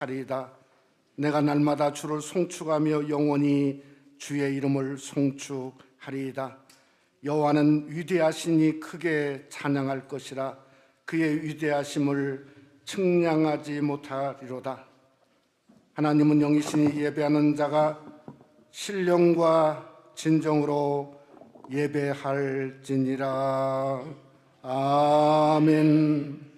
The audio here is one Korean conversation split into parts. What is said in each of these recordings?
하리이다. 내가 날마다 주를 송축하며 영원히 주의 이름을 송축하리이다. 여호와는 위대하시니 크게 찬양할 것이라. 그의 위대하심을 측량하지 못하리로다. 하나님은 영이시니 예배하는 자가 신령과 진정으로 예배할지니라. 아멘.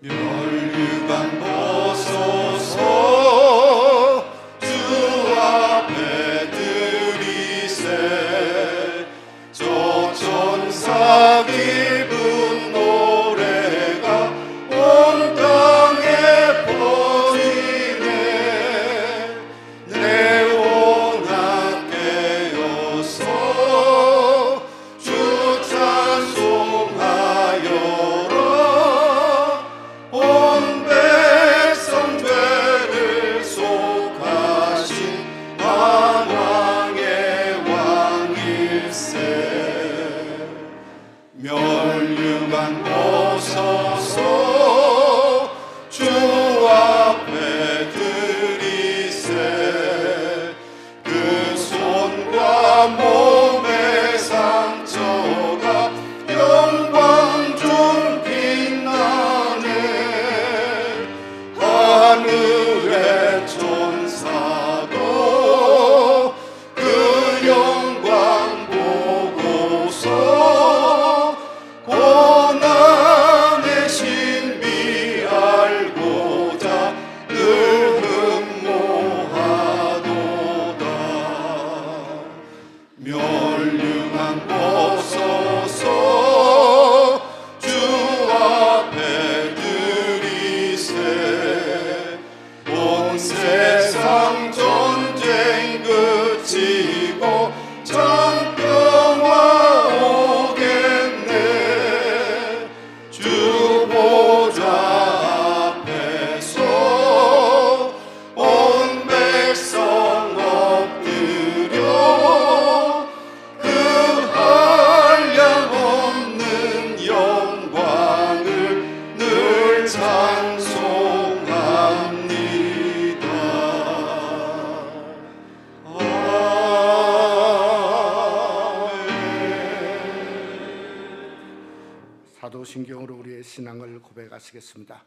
멸류관 보소서 주 앞에 드리세 저 천사 기쁜 노래가 온 땅에 퍼지네 내온 함께여서 주 찬송하여라 온 백성 죄를 속하신 만왕의 왕일세 멸류관 보소서 주 앞에 드리세 그 손과 몸의 상처가 영광 중 빛나네 하늘의 천사도 그 영광 보고서 고난의 신비 알고자 늘 흠모하도다 멸류관 보소서 주 앞에 드리세 온 세상 전쟁 그치고 장평화 오겠네 주 보좌 앞에서 온 백성 엎드려 그 한량없는 영광을 늘 찬송합니다. 사도신경으로 우리의 신앙을 고백하시겠습니다.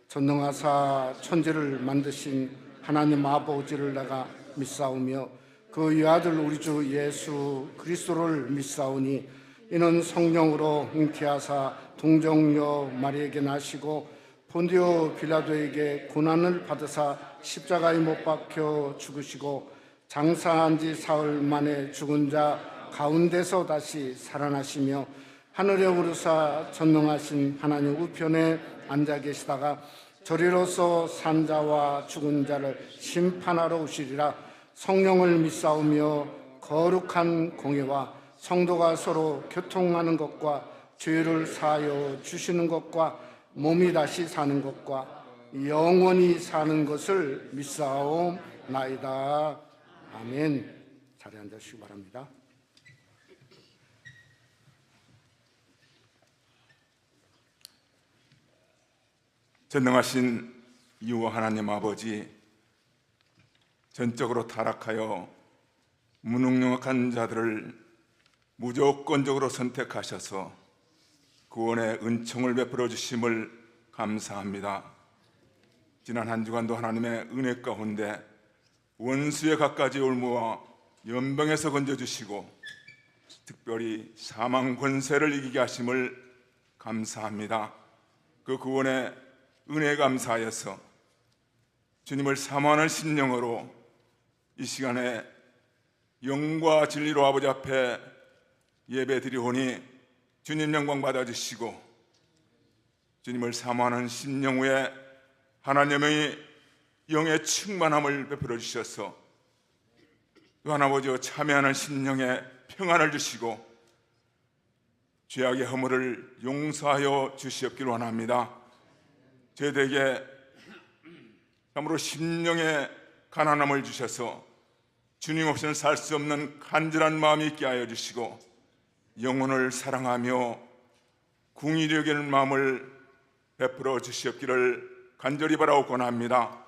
전능하사 천지를 만드신 하나님 아버지를 내가 믿사오며 그 외아들 우리 주 예수 그리스도를 믿사오니 이는 성령으로 잉태하사 동정녀 마리에게 나시고 본디오 빌라도에게 고난을 받으사 십자가에 못 박혀 죽으시고 장사한 지 사흘 만에 죽은 자 가운데서 다시 살아나시며 하늘에 오르사 전능하신 하나님 우편에 앉아 계시다가 저리로서 산 자와 죽은 자를 심판하러 오시리라. 성령을 믿사오며 거룩한 공예와 성도가 서로 교통하는 것과 죄를 사하여 주시는 것과 몸이 다시 사는 것과 영원히 사는 것을 믿사옵나이다. 아멘. 자리에 앉으시기 바랍니다. 전능하신 이웃 하나님 아버지, 전적으로 타락하여 무능력한 자들을 무조건적으로 선택하셔서 구원의 은총을 베풀어 주심을 감사합니다. 지난 한 주간도 하나님의 은혜 가운데 원수의 갖가지 올무와 연병에서 건져주시고 특별히 사망 권세를 이기게 하심을 감사합니다. 그 구원의 은혜 감사하여서 주님을 사모하는 심령으로 이 시간에 영과 진리로 아버지 앞에 예배 드리오니 주님 영광 받아주시고, 주님을 사모하는 심령 후에 하나님의 영의 충만함을 베풀어 주셔서 또한 아버지와 참여하는 심령에 평안을 주시고 죄악의 허물을 용서하여 주시옵기를 원합니다. 저희들에게 참으로 심령의 가난함을 주셔서 주님 없이는 살 수 없는 간절한 마음이 있게 하여 주시고, 영혼을 사랑하며 궁일이 여기는 마음을 베풀어 주시옵기를 간절히 바라옵곤 합니다.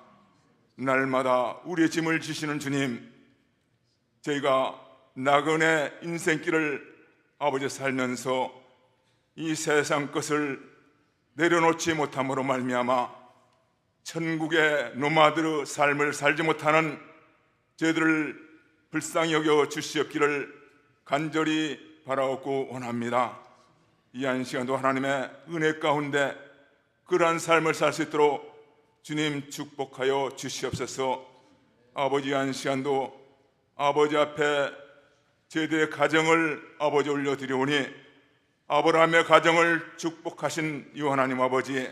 날마다 우리의 짐을 지시는 주님, 저희가 나그네 인생길을 아버지 살면서 이 세상 것을 내려놓지 못함으로 말미암아 천국의 노마드의 삶을 살지 못하는 저희들을 불쌍히 여겨 주시옵기를 간절히 바라옵고 원합니다. 이 한 시간도 하나님의 은혜 가운데 그러한 삶을 살 수 있도록 주님 축복하여 주시옵소서. 아버지, 한 시간도 아버지 앞에 저희들의 가정을 아버지 올려드리오니 아브라함의 가정을 축복하신 이 하나님 아버지,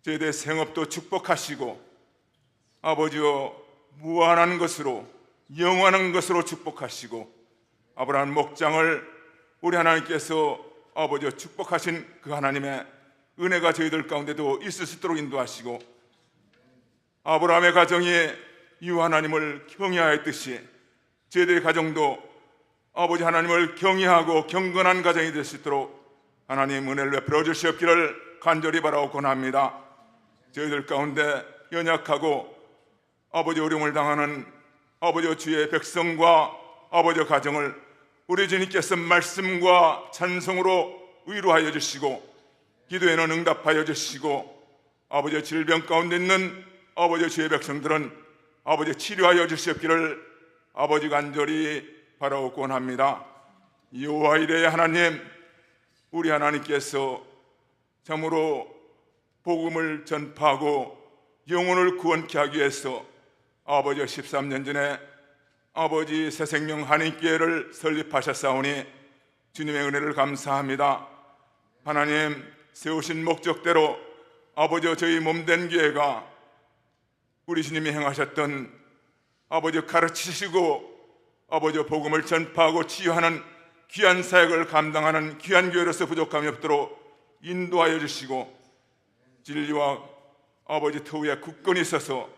저희들의 생업도 축복하시고 아버지여 무한한 것으로 영원한 것으로 축복하시고, 아브라함 목장을 우리 하나님께서 아버지여 축복하신 그 하나님의 은혜가 저희들 가운데도 있을 수 있도록 인도하시고, 아브라함의 가정이 이 하나님을 경외하였듯이 저희들의 가정도 아버지 하나님을 경외하고 경건한 가정이 될 수 있도록 하나님 은혜를 베풀어 주시옵기를 간절히 바라옵곤 합니다. 저희들 가운데 연약하고 아버지 어려움을 당하는 아버지 주의 백성과 아버지 가정을 우리 주님께서 말씀과 찬송으로 위로하여 주시고 기도에는 응답하여 주시고, 아버지 질병 가운데 있는 아버지 주의 백성들은 아버지 치료하여 주시옵기를 아버지 간절히 바라옵곤 합니다. 여호와 이레의 하나님, 우리 하나님께서 참으로 복음을 전파하고 영혼을 구원케 하기 위해서 아버지 13년 전에 아버지 새생명 한인교회를 설립하셨사오니 주님의 은혜를 감사합니다. 하나님 세우신 목적대로 아버지 저희 몸된 교회가 우리 주님이 행하셨던 아버지 가르치시고 아버지 복음을 전파하고 치유하는 귀한 사역을 감당하는 귀한 교회로서 부족함이 없도록 인도하여 주시고, 진리와 아버지 터위에 굳건히 있어서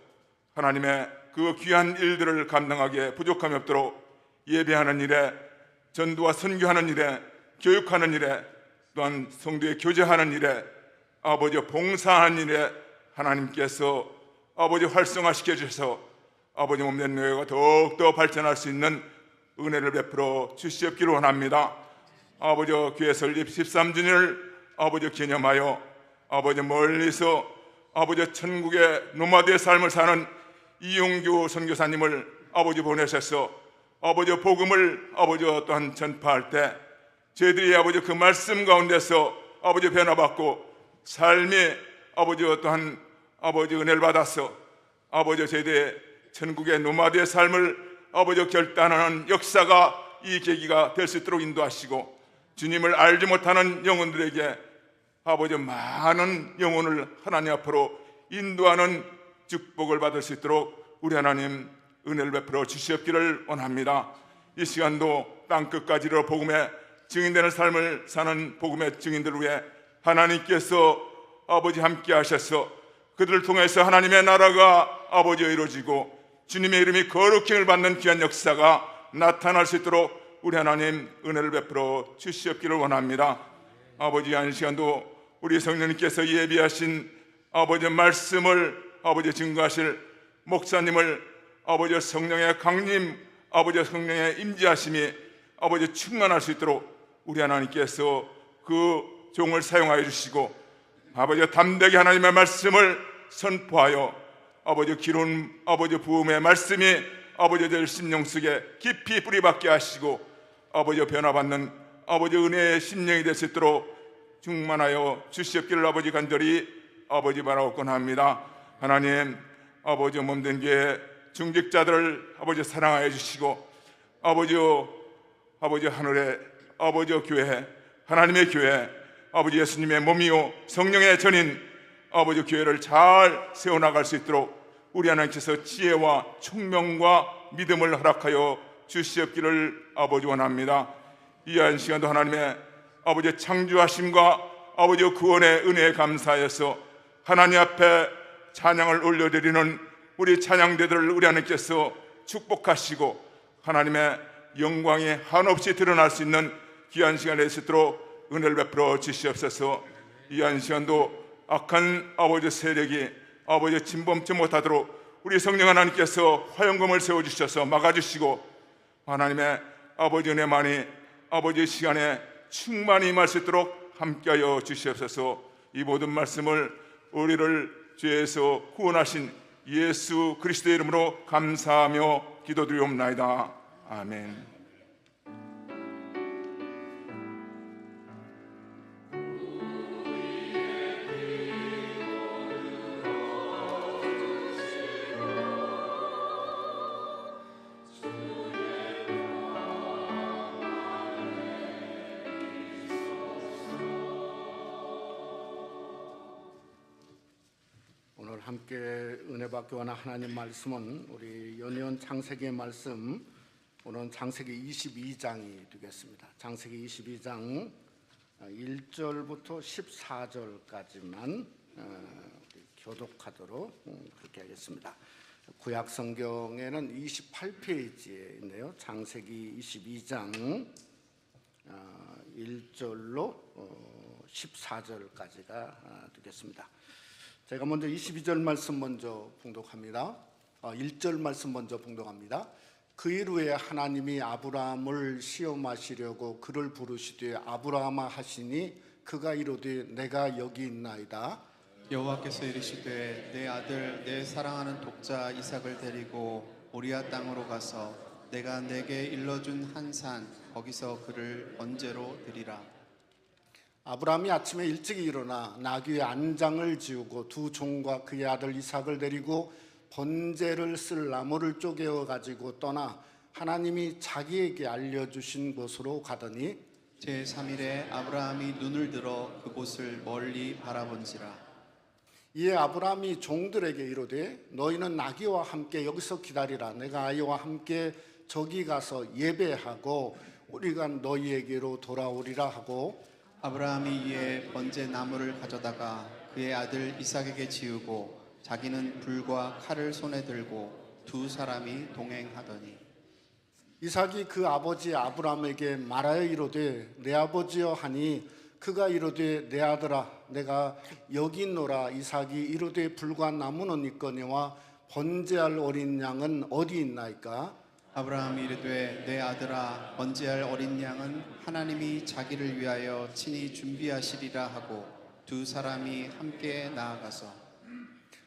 하나님의 그 귀한 일들을 감당하기에 부족함이 없도록 예배하는 일에, 전도와 선교하는 일에, 교육하는 일에, 또한 성도의 교제하는 일에, 아버지 봉사하는 일에 하나님께서 아버지 활성화시켜 주셔서 아버지 몸된 교회가 더욱더 발전할 수 있는 은혜를 베풀어 주시옵기를 원합니다. 아버지 교회 설립 13주년을 아버지 기념하여 아버지 멀리서 아버지 천국의 노마드의 삶을 사는 이용규 선교사님을 아버지 보내셔서 아버지 복음을 아버지 또한 전파할 때 저희들이 아버지 그 말씀 가운데서 아버지 변화받고 삶이 아버지 또한 아버지 은혜를 받아서 아버지 저희들의 천국의 노마드의 삶을 아버지 결단하는 역사가 이 계기가 될 수 있도록 인도하시고, 주님을 알지 못하는 영혼들에게 아버지 많은 영혼을 하나님 앞으로 인도하는 축복을 받을 수 있도록 우리 하나님 은혜를 베풀어 주시옵기를 원합니다. 이 시간도 땅끝까지로 복음의 증인되는 삶을 사는 복음의 증인들을 위해 하나님께서 아버지 함께 하셔서 그들을 통해서 하나님의 나라가 아버지 이루어지고 주님의 이름이 거룩힘을 받는 귀한 역사가 나타날 수 있도록 우리 하나님 은혜를 베풀어 주시옵기를 원합니다. 아버지 한 시간도 우리 성령님께서 예비하신 아버지 말씀을 아버지 증거하실 목사님을 아버지 성령의 강림, 아버지 성령의 임재하심이 아버지 충만할 수 있도록 우리 하나님께서 그 종을 사용하여 주시고 아버지 담대하게 하나님의 말씀을 선포하여 아버지 기름 아버지 부음의 말씀이 아버지 들 심령 속에 깊이 뿌리박게 하시고 아버지 변화받는 아버지 은혜의 심령이 될 수 있도록 충만하여 주시옵기를 아버지 간절히 아버지 바라고 권합니다. 하나님 아버지 몸된 교회 중직자들을 아버지 사랑하여 주시고 아버지 하늘의 아버지 교회 하나님의 교회 아버지 예수님의 몸이요 성령의 전인 아버지 교회를 잘 세워나갈 수 있도록 우리 하나님께서 지혜와 총명과 믿음을 허락하여 주시옵기를 아버지 원합니다. 이한 시간도 하나님의 아버지 창조하심과 아버지 구원의 은혜에 감사하여서 하나님 앞에 찬양을 올려드리는 우리 찬양대들을 우리 하나님께서 축복하시고 하나님의 영광이 한없이 드러날 수 있는 귀한 시간에 있도록 은혜를 베풀어 주시옵소서. 이한 시간도 악한 아버지 세력이 아버지 침범치 못하도록 우리 성령 하나님께서 화영검을 세워주셔서 막아주시고 하나님의 아버지 은혜만이 아버지 시간에 충만히 임할 수 있도록 함께하여 주시옵소서. 이 모든 말씀을 우리를 죄에서 구원하신 예수 그리스도의 이름으로 감사하며 기도드리옵나이다. 아멘. 함께 은혜 받기 원한 하나님 말씀은 우리 연이은 창세기의 말씀, 오늘은 창세기 22장이 되겠습니다. 창세기 22장 1절부터 14절까지만 교독하도록 그렇게 하겠습니다. 구약 성경에는 28페이지에 있네요. 창세기 22장 1절로 14절까지가 되겠습니다. 제가 먼저 22절 말씀 먼저 봉독합니다. 1절 말씀 먼저 봉독합니다. 그 일 후에 하나님이 아브라함을 시험하시려고 그를 부르시되 아브라함아 하시니 그가 이르되 내가 여기 있나이다. 여호와께서 이르시되 내 아들 내 사랑하는 독자 이삭을 데리고 모리아 땅으로 가서 내가 내게 일러준 한 산 거기서 그를 번제로 드리라. 아브라함이 아침에 일찍 일어나 나귀의 안장을 지우고 두 종과 그의 아들 이삭을 데리고 번제를 쓸 나무를 쪼개어 가지고 떠나 하나님이 자기에게 알려주신 곳으로 가더니 제3일에 아브라함이 눈을 들어 그곳을 멀리 바라본지라. 이에 아브라함이 종들에게 이르되 너희는 나귀와 함께 여기서 기다리라. 내가 아이와 함께 저기 가서 예배하고 우리가 너희에게로 돌아오리라 하고 아브라함이 이에 번제 나무를 가져다가 그의 아들 이삭에게 지우고 자기는 불과 칼을 손에 들고 두 사람이 동행하더니 이삭이 그 아버지 아브라함에게 말하여 이르되 내 아버지여 하니 그가 이르되 내 아들아 내가 여기 있노라. 이삭이 이르되 불과 나무는 있거니와 번제할 어린 양은 어디 있나이까? 아브라함이 이르되 내 아들아 번제할 어린 양은 하나님이 자기를 위하여 친히 준비하시리라 하고 두 사람이 함께 나아가서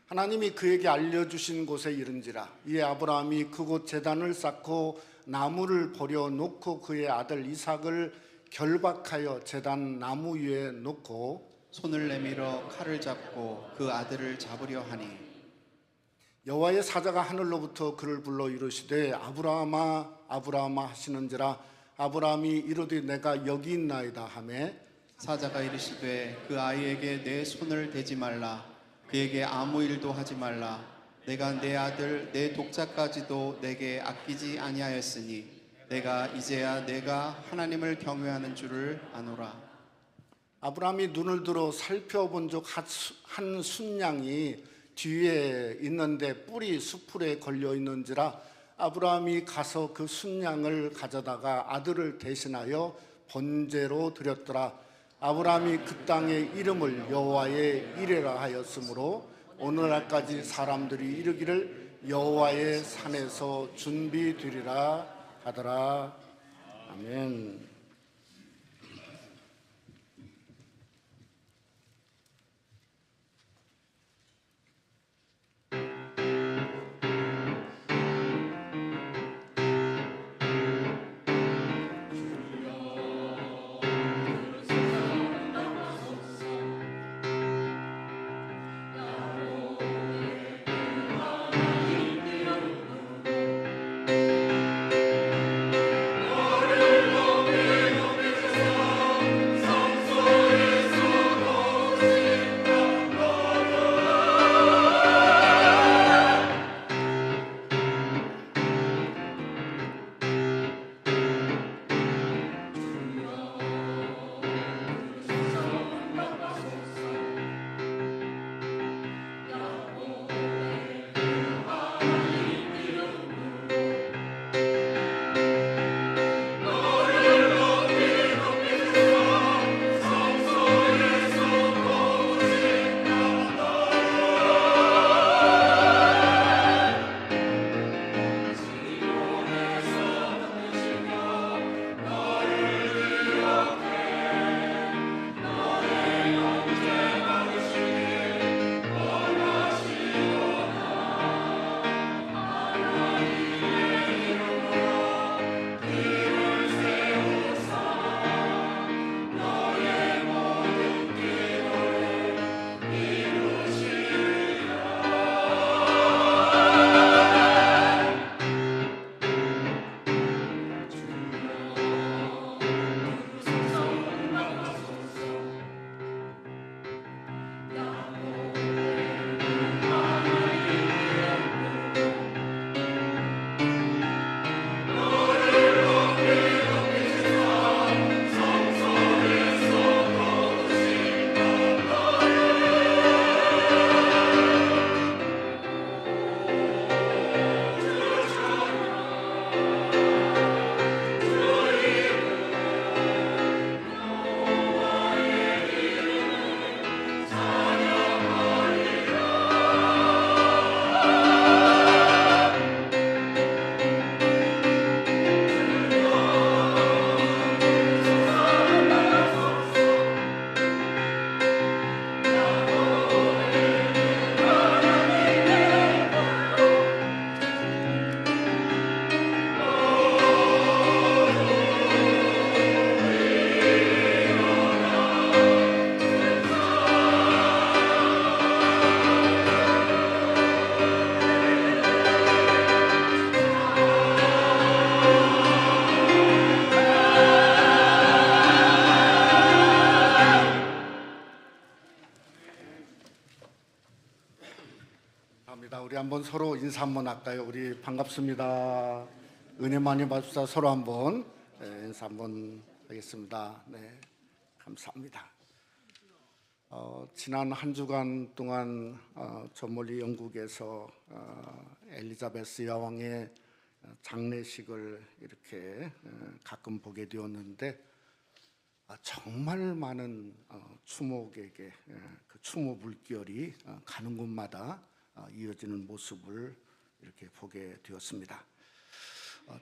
하나님이 그에게 알려주신 곳에 이른지라. 이에 아브라함이 그곳 제단을 쌓고 나무를 버려 놓고 그의 아들 이삭을 결박하여 제단 나무 위에 놓고 손을 내밀어 칼을 잡고 그 아들을 잡으려 하니 여호와의 사자가 하늘로부터 그를 불러 이르시되 아브라함아 아브라함아 하시는지라. 아브라함이 이르되 내가 여기 있나이다 하매 사자가 이르시되 그 아이에게 내 손을 대지 말라. 그에게 아무 일도 하지 말라. 내가 내 아들 내 독자까지도 내게 아끼지 아니하였으니 내가 이제야 내가 하나님을 경외하는 줄을 아노라. 아브라함이 눈을 들어 살펴본 적 한 순양이 뒤에 있는데 뿔이 수풀에 걸려 있는지라. 아브라함이 가서 그 순양을 가져다가 아들을 대신하여 번제로 드렸더라. 아브라함이 그 땅의 이름을 여호와의 이레라 하였으므로 오늘날까지 사람들이 이르기를 여호와의 산에서 준비되리라 하더라. 아멘. 감사합니다. 우리 한번 서로 인사 한번 할까요? 우리 반갑습니다. 은혜 많이 받읍시다. 서로 한번 인사 한번 하겠습니다. 네, 감사합니다. 지난 한 주간 동안 저 멀리 영국에서 엘리자베스 여왕의 장례식을 이렇게 가끔 보게 되었는데 정말 많은 추목에게 그 추모 물결이 가는 곳마다 이어지는 모습을 이렇게 보게 되었습니다.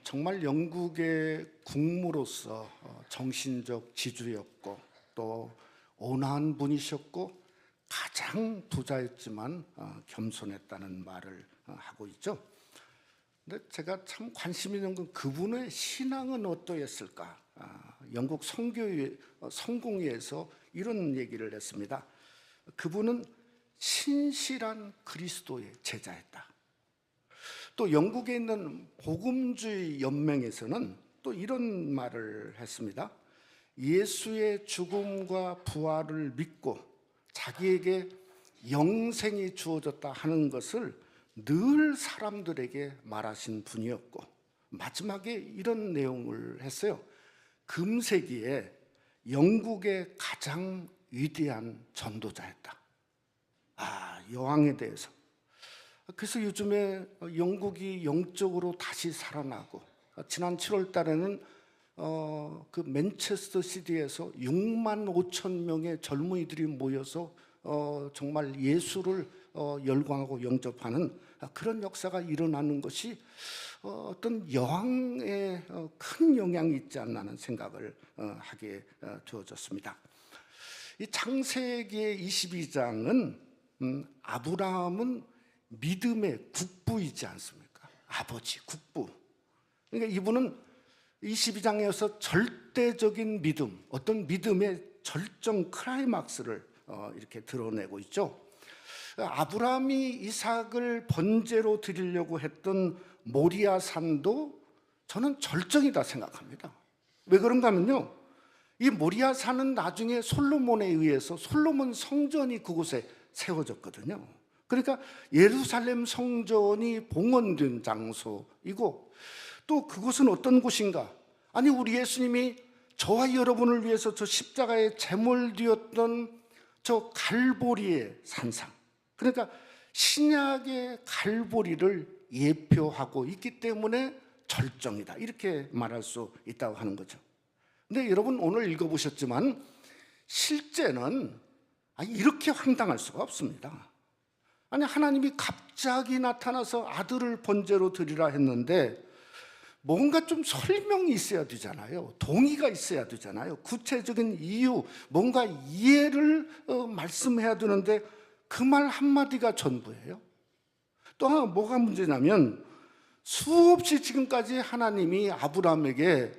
정말 영국의 국무로서 정신적 지주였고 또 온화한 분이셨고 가장 부자였지만 겸손했다는 말을 하고 있죠. 근데 제가 참 관심 있는 건 그분의 신앙은 어떠했을까? 영국 성공회에서 이런 얘기를 했습니다. 그분은 신실한 그리스도의 제자였다. 또 영국에 있는 복음주의 연맹에서는 또 이런 말을 했습니다. 예수의 죽음과 부활을 믿고 자기에게 영생이 주어졌다 하는 것을 늘 사람들에게 말하신 분이었고 마지막에 이런 내용을 했어요. 금세기에 영국의 가장 위대한 전도자였다. 여왕에 대해서. 그래서 요즘에 영국이 영적으로 다시 살아나고 지난 7월 달에는 그 맨체스터 시티에서 6만 5천 명의 젊은이들이 모여서 정말 예수를 열광하고 영접하는 그런 역사가 일어나는 것이 어떤 여왕의 큰 영향이 있지 않나 하는 생각을 하게 되어졌습니다. 이 창세기 22장은 아브라함은 믿음의 국부이지 않습니까? 아버지, 국부. 그러니까 이분은 22장에서 절대적인 믿음, 어떤 믿음의 절정 클라이막스를 이렇게 드러내고 있죠. 아브라함이 이삭을 번제로 드리려고 했던 모리아 산도 저는 절정이다 생각합니다. 왜 그런가 하면요, 이 모리아 산은 나중에 솔로몬에 의해서 솔로몬 성전이 그곳에 세워졌거든요. 그러니까 예루살렘 성전이 봉헌된 장소이고 또 그곳은 어떤 곳인가? 아니 우리 예수님이 저와 여러분을 위해서 저 십자가에 제물되었던 저 갈보리의 산상, 그러니까 신약의 갈보리를 예표하고 있기 때문에 절정이다 이렇게 말할 수 있다고 하는 거죠. 근데 여러분 오늘 읽어보셨지만 실제는 이렇게 황당할 수가 없습니다. 아니 하나님이 갑자기 나타나서 아들을 번제로 드리라 했는데 뭔가 좀 설명이 있어야 되잖아요. 동의가 있어야 되잖아요. 구체적인 이유, 뭔가 이해를 말씀해야 되는데 그 말 한마디가 전부예요. 또 하나 뭐가 문제냐면 수없이 지금까지 하나님이 아브라함에게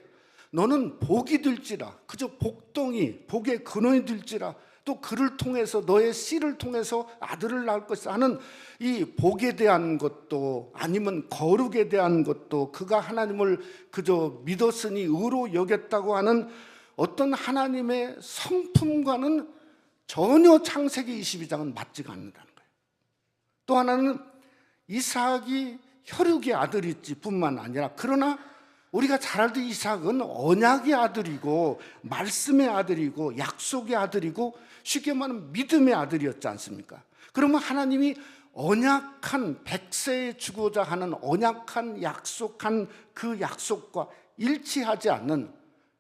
너는 복이 될지라, 그저 복덩이, 복의 근원이 될지라, 또 그를 통해서 너의 씨를 통해서 아들을 낳을 것이다 하는 이 복에 대한 것도 아니면 거룩에 대한 것도 그가 하나님을 그저 믿었으니 의로 여겼다고 하는 어떤 하나님의 성품과는 전혀 창세기 22장은 맞지가 않는다는 거예요. 또 하나는 이삭이 혈육의 아들이지 뿐만 아니라 그러나 우리가 잘 알듯 이삭은 언약의 아들이고 말씀의 아들이고 약속의 아들이고 쉽게 말하면 믿음의 아들이었지 않습니까? 그러면 하나님이 언약한 백세에 주고자 하는 언약한 약속한 그 약속과 일치하지 않는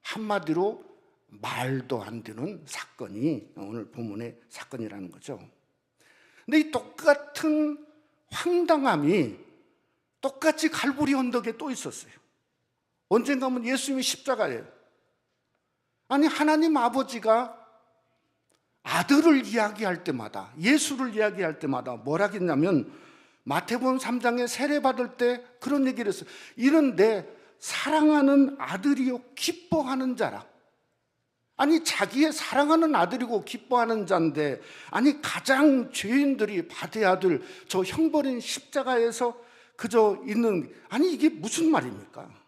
한마디로 말도 안 되는 사건이 오늘 본문의 사건이라는 거죠. 근데 이 똑같은 황당함이 똑같이 갈보리 언덕에 또 있었어요. 언젠가 하면 예수님이 십자가예요. 아니 하나님 아버지가 아들을 이야기할 때마다 예수를 이야기할 때마다 뭐라 했냐면 마태복음 3장에 세례받을 때 그런 얘기를 했어요. 이런 내 사랑하는 아들이요 기뻐하는 자라. 아니 자기의 사랑하는 아들이고 기뻐하는 자인데 아니 가장 죄인들이 받아야 될 저 형벌인 십자가에서 그저 있는 아니 이게 무슨 말입니까?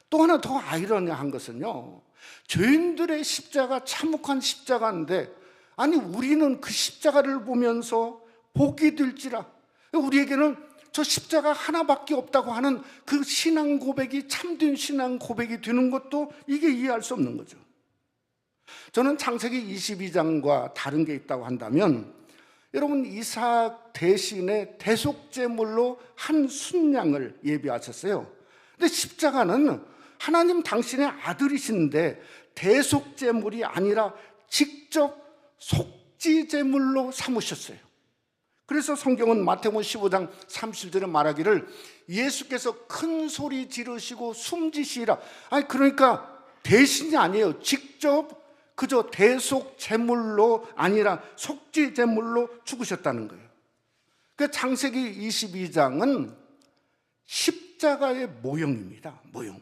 또 하나 더 아이러니한 것은요, 죄인들의 십자가 참혹한 십자가인데 아니 우리는 그 십자가를 보면서 복이 될지라 우리에게는 저 십자가 하나밖에 없다고 하는 그 신앙 고백이 참된 신앙 고백이 되는 것도 이게 이해할 수 없는 거죠. 저는 창세기 22장과 다른 게 있다고 한다면, 여러분 이삭 대신에 대속제물로 한 순양을 예비하셨어요. 근데 십자가는 하나님 당신의 아들이신데 대속제물이 아니라 직접 속지제물로 삼으셨어요. 그래서 성경은 마태복음 15장 30절에 말하기를 예수께서 큰 소리 지르시고 숨지시라. 아니 그러니까 대신이 아니에요. 직접 그저 대속 제물로 아니라 속지 제물로 죽으셨다는 거예요. 그 창세기 22장은 십자가의 모형입니다. 모형.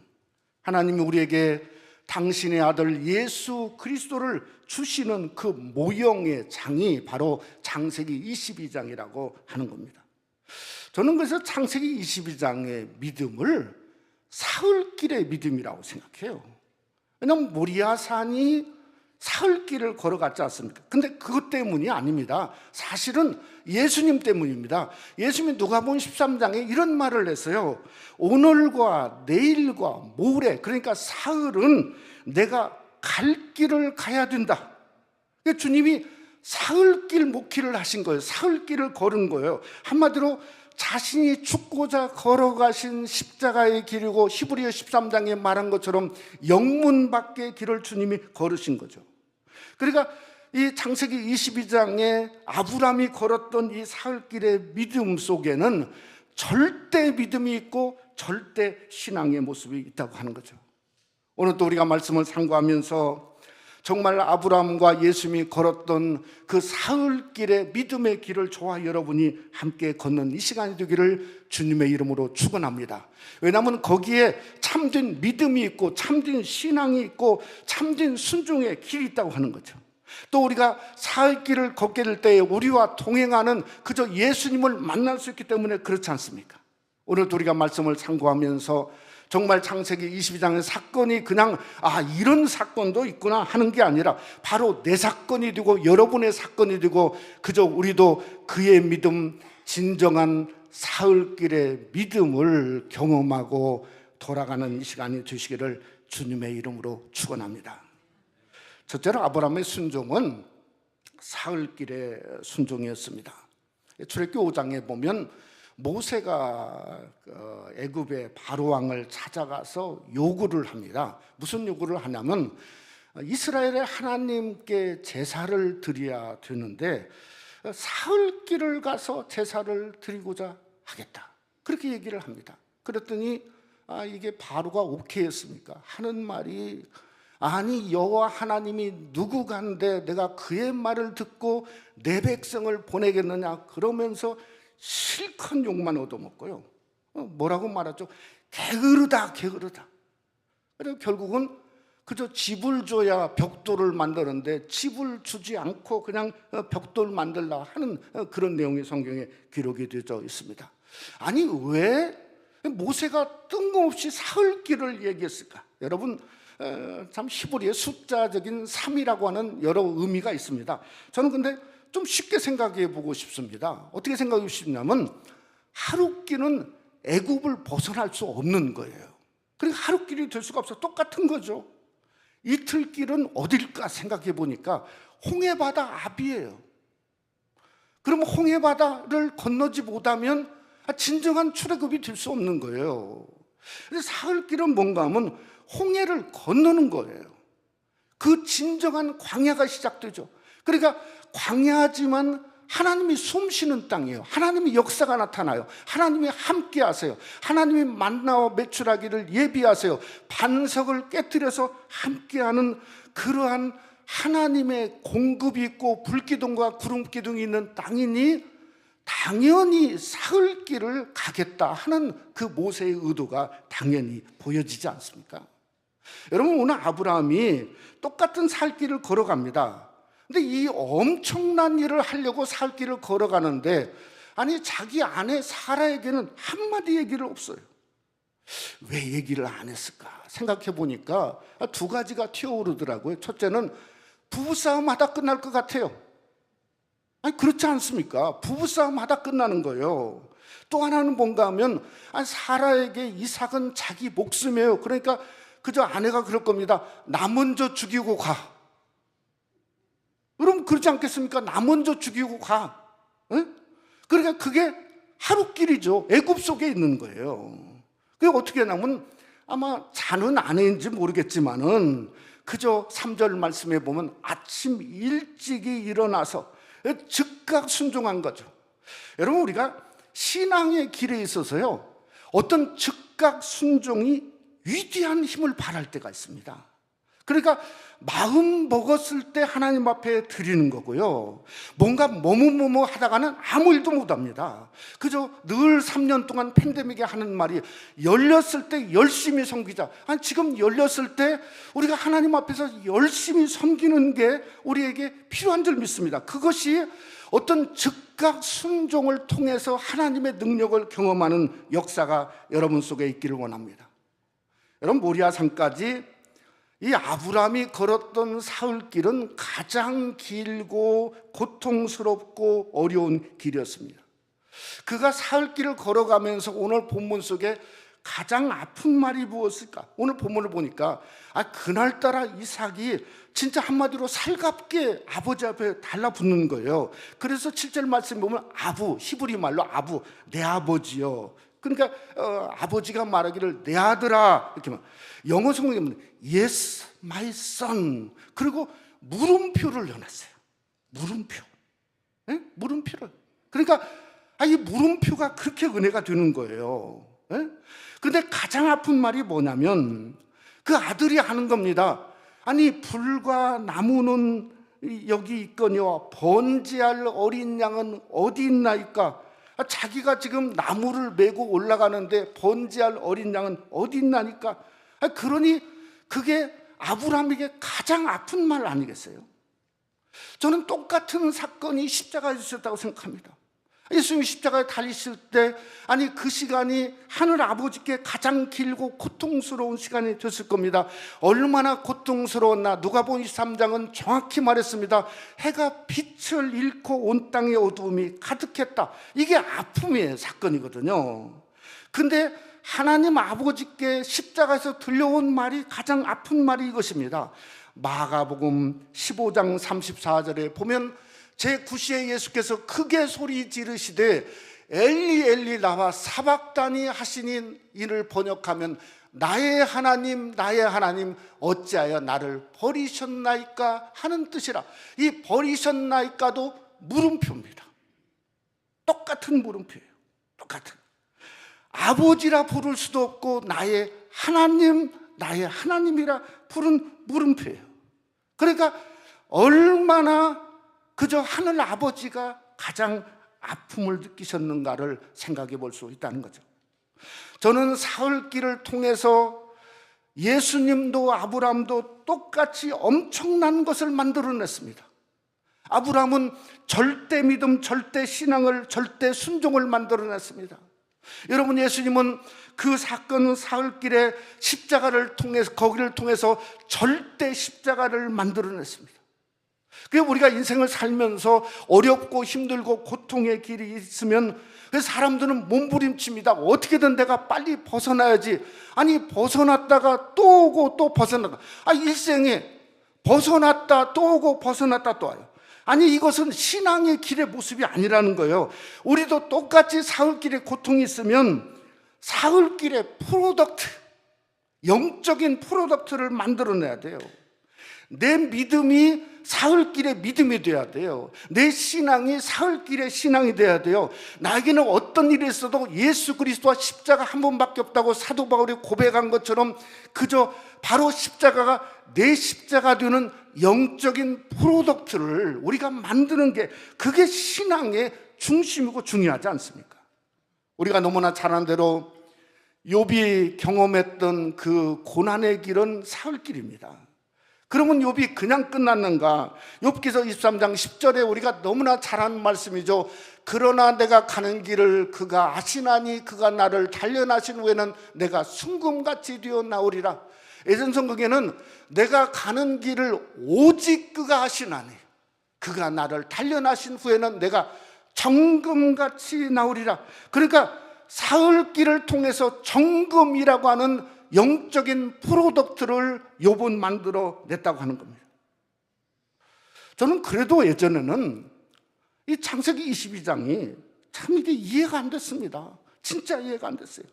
하나님이 우리에게 당신의 아들 예수 그리스도를 주시는 그 모형의 장이 바로 창세기 22장이라고 하는 겁니다. 저는 그래서 창세기 22장의 믿음을 사흘길의 믿음이라고 생각해요. 왜냐하면 모리아산이 사흘길을 걸어갔지 않습니까? 근데 그것 때문이 아닙니다. 사실은 예수님 때문입니다. 예수님이 누가복음 13장에 이런 말을 했어요. 오늘과 내일과 모레, 그러니까 사흘은 내가 갈 길을 가야 된다. 주님이 사흘길 목회를 하신 거예요. 사흘길을 걸은 거예요. 한마디로 자신이 죽고자 걸어가신 십자가의 길이고 히브리서 13장에 말한 것처럼 영문 밖의 길을 주님이 걸으신 거죠. 그러니까 이 창세기 22장에 아브라함이 걸었던 이 사흘길의 믿음 속에는 절대 믿음이 있고 절대 신앙의 모습이 있다고 하는 거죠. 오늘 또 우리가 말씀을 상고하면서 정말 아브라함과 예수님이 걸었던 그 사흘길의 믿음의 길을 저와 여러분이 함께 걷는 이 시간이 되기를 주님의 이름으로 축원합니다. 왜냐하면 거기에 참된 믿음이 있고 참된 신앙이 있고 참된 순종의 길이 있다고 하는 거죠. 또 우리가 사흘길을 걷게 될 때에 우리와 동행하는 그저 예수님을 만날 수 있기 때문에 그렇지 않습니까? 오늘도 우리가 말씀을 참고하면서 정말 창세기 22장의 사건이 그냥 이런 사건도 있구나 하는 게 아니라 바로 내 사건이 되고 여러분의 사건이 되고 그저 우리도 그의 믿음, 진정한 사흘길의 믿음을 경험하고 돌아가는 이 시간이 되시기를 주님의 이름으로 축원합니다. 첫째로 아브라함의 순종은 사흘길의 순종이었습니다. 출애굽기 5장에 보면 모세가 애굽의 바로왕을 찾아가서 요구를 합니다. 무슨 요구를 하냐면 이스라엘의 하나님께 제사를 드려야 되는데 사흘길을 가서 제사를 드리고자 하겠다. 그렇게 얘기를 합니다. 그랬더니 이게 바로가 오케이 했습니까? 하는 말이 아니 여호와 하나님이 누구간데 내가 그의 말을 듣고 내 백성을 보내겠느냐 그러면서 실컷 욕만 얻어먹고요. 뭐라고 말하죠? 게으르다 게으르다. 그래서 결국은 그저 집을 줘야 벽돌을 만드는데 집을 주지 않고 그냥 벽돌 만들라 하는 그런 내용이 성경에 기록이 되어 있습니다. 아니 왜 모세가 뜬금없이 사흘길을 얘기했을까? 여러분 참 히브리의 숫자적인 3이라고 하는 여러 의미가 있습니다. 저는 근데 좀 쉽게 생각해 보고 싶습니다. 어떻게 생각하고 싶냐면 하루길은 애굽을 벗어날 수 없는 거예요. 그러니까 하루길이 될 수가 없어. 똑같은 거죠. 이틀길은 어딜까 생각해 보니까 홍해바다 앞이에요. 그러면 홍해바다를 건너지 못하면 진정한 출애굽이 될 수 없는 거예요. 그래서 사흘길은 뭔가 하면 홍해를 건너는 거예요. 그 진정한 광야가 시작되죠. 그러니까 광야지만 하나님이 숨쉬는 땅이에요. 하나님의 역사가 나타나요. 하나님이 함께 하세요. 하나님이 만나와 매출하기를 예비하세요. 반석을 깨뜨려서 함께하는 그러한 하나님의 공급이 있고 불기둥과 구름기둥이 있는 땅이니 당연히 사흘길을 가겠다 하는 그 모세의 의도가 당연히 보여지지 않습니까? 여러분 오늘 아브라함이 똑같은 사흘길을 걸어갑니다. 근데 이 엄청난 일을 하려고 사흘길을 걸어가는데 아니 자기 아내 사라에게는 한마디 얘기를 없어요. 왜 얘기를 안 했을까 생각해 보니까 두 가지가 튀어오르더라고요. 첫째는 부부싸움 하다 끝날 것 같아요. 아니 그렇지 않습니까? 부부싸움 하다 끝나는 거예요. 또 하나는 뭔가 하면 사라에게 이삭은 자기 목숨이에요. 그러니까 그저 아내가 그럴 겁니다. 나 먼저 죽이고 가. 여러분 그렇지 않겠습니까? 나 먼저 죽이고 가. 에? 그러니까 그게 하루길이죠. 애굽 속에 있는 거예요. 그게 어떻게 하냐면 아마 자는 아내인지 모르겠지만은 그저 3절 말씀에 보면 아침 일찍이 일어나서 즉각 순종한 거죠. 여러분 우리가 신앙의 길에 있어서요 어떤 즉각 순종이 위대한 힘을 발할 때가 있습니다. 그러니까 마음 먹었을 때 하나님 앞에 드리는 거고요. 뭔가 뭐뭐뭐 하다가는 아무 일도 못합니다. 그저 늘 3년 동안 팬데믹에 하는 말이 열렸을 때 열심히 섬기자. 아니 지금 열렸을 때 우리가 하나님 앞에서 열심히 섬기는 게 우리에게 필요한 줄 믿습니다. 그것이 어떤 즉각 순종을 통해서 하나님의 능력을 경험하는 역사가 여러분 속에 있기를 원합니다. 여러분 모리아산까지 이 아브라함이 걸었던 사흘길은 가장 길고 고통스럽고 어려운 길이었습니다. 그가 사흘길을 걸어가면서 오늘 본문 속에 가장 아픈 말이 무엇일까? 오늘 본문을 보니까 그날따라 이삭이 진짜 한마디로 살갑게 아버지 앞에 달라붙는 거예요. 그래서 7절 말씀 보면 아부, 히브리 말로 아부, 내 아버지요. 그러니까 아버지가 말하기를 내 아들아 이렇게 말. 영어 성경에 보면 Yes, my son. 그리고 물음표를 넣어놨어요. 물음표. 예? 물음표를. 그러니까 이 물음표가 그렇게 은혜가 되는 거예요. 그런데 가장 아픈 말이 뭐냐면 그 아들이 하는 겁니다. 아니 불과 나무는 여기 있거니와 번제할 어린 양은 어디 있나이까? 자기가 지금 나무를 메고 올라가는데 번제할 어린 양은 어디 있나니까? 그러니 그게 아브라함에게 가장 아픈 말 아니겠어요? 저는 똑같은 사건이 십자가에 있었다고 생각합니다. 예수님이 십자가에 달리실 때 그 시간이 하늘 아버지께 가장 길고 고통스러운 시간이 됐을 겁니다. 얼마나 고통스러웠나. 누가복음 23장은 정확히 말했습니다. 해가 빛을 잃고 온 땅의 어두움이 가득했다. 이게 아픔의 사건이거든요. 근데 하나님 아버지께 십자가에서 들려온 말이 가장 아픈 말이 이것입니다. 마가복음 15장 34절에 보면 제9시에 예수께서 크게 소리 지르시되 엘리 엘리 라마 사박다니 하시니 이를 번역하면 나의 하나님 어찌하여 나를 버리셨나이까 하는 뜻이라. 이 버리셨나이까도 물음표입니다. 똑같은 물음표예요. 똑같은. 아버지라 부를 수도 없고 나의 하나님이라 부른 물음표예요. 그러니까 얼마나 그저 하늘 아버지가 가장 아픔을 느끼셨는가를 생각해 볼 수 있다는 거죠. 저는 사흘길을 통해서 예수님도 아브라함도 똑같이 엄청난 것을 만들어냈습니다. 아브라함은 절대 믿음, 절대 신앙을, 절대 순종을 만들어냈습니다. 여러분 예수님은 그 사건 사흘길에 십자가를 통해서 거기를 통해서 절대 십자가를 만들어냈습니다. 그게 우리가 인생을 살면서 어렵고 힘들고 고통의 길이 있으면 사람들은 몸부림칩니다. 어떻게든 내가 빨리 벗어나야지. 벗어났다가 또 오고 또 벗어났다. 일생에 벗어났다 또 오고 벗어났다 또 와요. 이것은 신앙의 길의 모습이 아니라는 거예요. 우리도 똑같이 사흘길에 고통이 있으면 사흘길의 프로덕트, 영적인 프로덕트를 만들어내야 돼요. 내 믿음이 사흘길의 믿음이 돼야 돼요. 내 신앙이 사흘길의 신앙이 돼야 돼요. 나에게는 어떤 일이 있어도 예수 그리스도와 십자가 한 번밖에 없다고 사도 바울이 고백한 것처럼 그저 바로 십자가가 내 십자가 되는 영적인 프로덕트를 우리가 만드는 게 그게 신앙의 중심이고 중요하지 않습니까? 우리가 너무나 잘 아는 대로 욥이 경험했던 그 고난의 길은 사흘길입니다. 그러면 욥이 그냥 끝났는가? 욥기서 23장 10절에 우리가 너무나 잘 아는 말씀이죠. 그러나 내가 가는 길을 그가 아시나니 그가 나를 단련하신 후에는 내가 순금같이 되어 나오리라. 예전 성경에는 내가 가는 길을 오직 그가 아시나니, 그가 나를 단련하신 후에는 내가 정금같이 나오리라. 그러니까 사흘길을 통해서 정금이라고 하는 영적인 프로덕트를 욥은 만들어 냈다고 하는 겁니다. 저는 그래도 예전에는 이 창세기 22장이 참 이게 이해가 안 됐습니다. 진짜 이해가 안 됐어요.